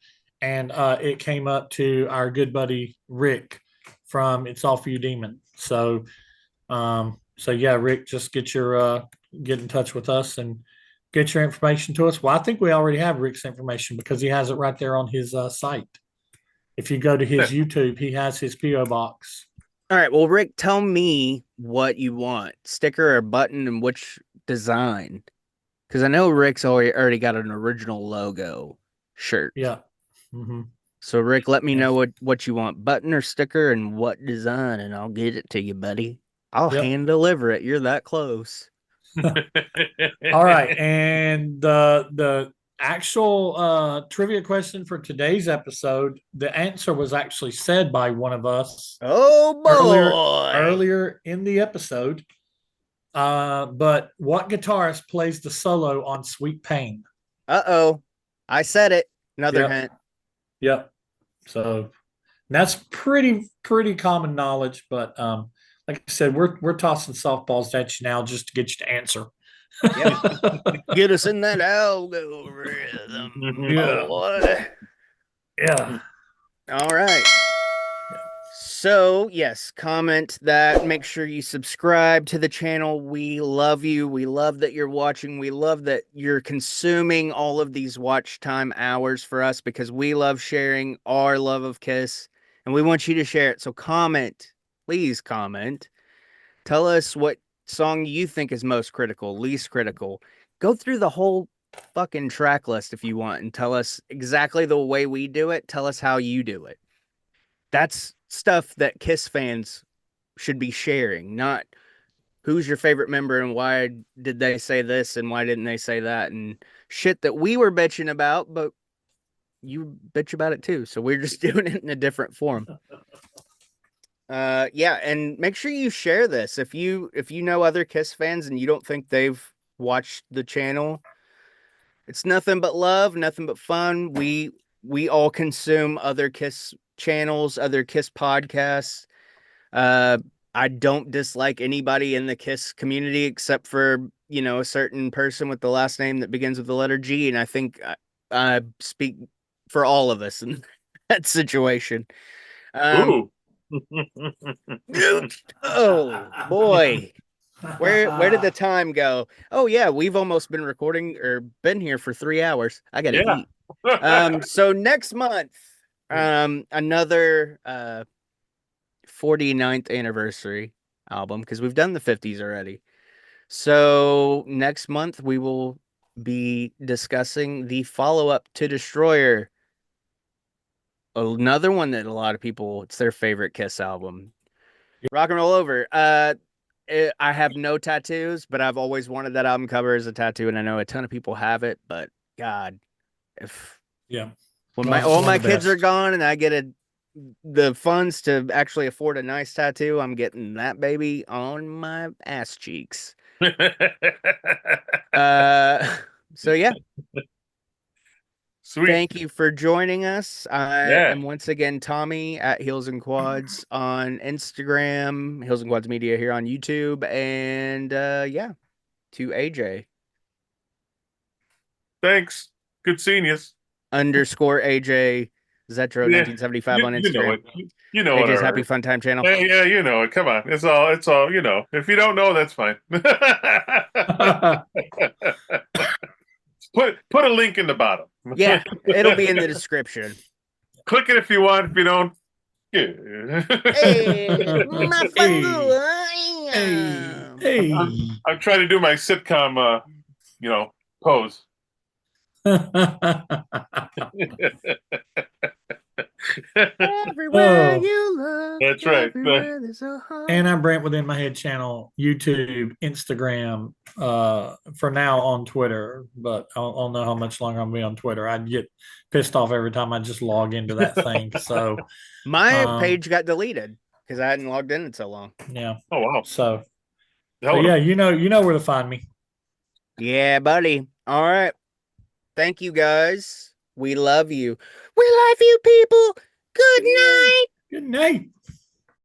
D: And it came up to our good buddy Rick from It's All For You Demon. So yeah, Rick, just get in touch with us and get your information to us. Well, I think we already have Rick's information because he has it right there on his site. If you go to his YouTube, he has his PO box.
A: All right. Well, Rick, tell me what you want, sticker or button, and which design. Because I know Rick's already got an original logo shirt.
D: Yeah. Mm-hmm.
A: So Rick, let me know what you want, button or sticker, and what design, and I'll get it to you, buddy. I'll hand deliver it. You're that close.
D: All right, and the actual trivia question for today's episode, the answer was actually said by one of us.
A: Oh boy!
D: Earlier in the episode. But what guitarist plays the solo on Sweet Pain?
A: Uh-oh. I said it. Another hint.
D: Yep. So that's pretty common knowledge, but like I said, we're tossing softballs at you now just to get you to answer.
A: Yep. Get us in that algorithm.
D: Yeah.
A: Boy.
D: Yeah.
A: All right. So, yes, comment that. Make sure you subscribe to the channel. We love you. We love that you're watching. We love that you're consuming all of these watch time hours for us because we love sharing our love of Kiss and we want you to share it. So comment. Please comment. Tell us what song you think is most critical, least critical. Go through the whole fucking track list if you want and tell us exactly the way we do it. Tell us how you do it. That's stuff that Kiss fans should be sharing, not who's your favorite member and why did they say this and why didn't they say that and shit that we were bitching about, but you bitch about it too. So we're just doing it in a different form. Yeah, and make sure you share this if you know other Kiss fans and you don't think they've watched the channel. It's nothing but love, nothing but fun. We all consume other Kiss channels, other Kiss podcasts. I don't dislike anybody in the Kiss community except for, a certain person with the last name that begins with the letter G, and I think I speak for all of us in that situation.
E: Ooh.
A: Oh boy. Where did the time go? Oh yeah, we've almost been recording or been here for 3 hours. I gotta eat. So next month, another 49th anniversary album because we've done the 50s already. So next month we will be discussing the follow-up to Destroyer. Another one that a lot of people, it's their favorite Kiss album. Rock and Roll Over. I have no tattoos, but I've always wanted that album cover as a tattoo, and I know a ton of people have it, but God, when all my kids are gone and I get to the funds to actually afford a nice tattoo, I'm getting that baby on my ass cheeks. So yeah,
E: Sweet.
A: thank you for joining us. I
E: Yeah.
A: am once again Tommy at Heels and Quads on Instagram, Heels and Quads Media here on YouTube, and yeah, to AJ
E: Thanks. Good seeing you.
A: _AJ Zetro
E: Yeah.
A: 1975 on
E: You know
A: Instagram.
E: it. You know it
A: AJ's Happy
E: already.
A: Fun Time channel.
E: Yeah, yeah, you know it. Come on. It's all, you know. If you don't know, that's fine. Put a link in the bottom.
A: Yeah, it'll be in the description.
E: Click it if you want. If you don't, yeah.
A: Hey, my
D: Hey.
A: fungal.
D: Hey.
E: I'm trying to do my sitcom, pose.
A: Everywhere
D: Oh.
A: you look,
E: That's right.
A: everywhere there's a heart.
D: And I'm Brent Within My Head channel, YouTube, Instagram, for now on Twitter, but I don't know how much longer I'll be on Twitter. I'd get pissed off every time I just log into that thing. So
A: My page got deleted because I hadn't logged in in so long.
D: yeah.
E: Oh wow.
D: So
E: Hell
D: but
E: of a-
D: yeah, you know where to find me.
A: Yeah, buddy. All right. Thank you guys. We love you. We love you, people. Good night.
D: Good night.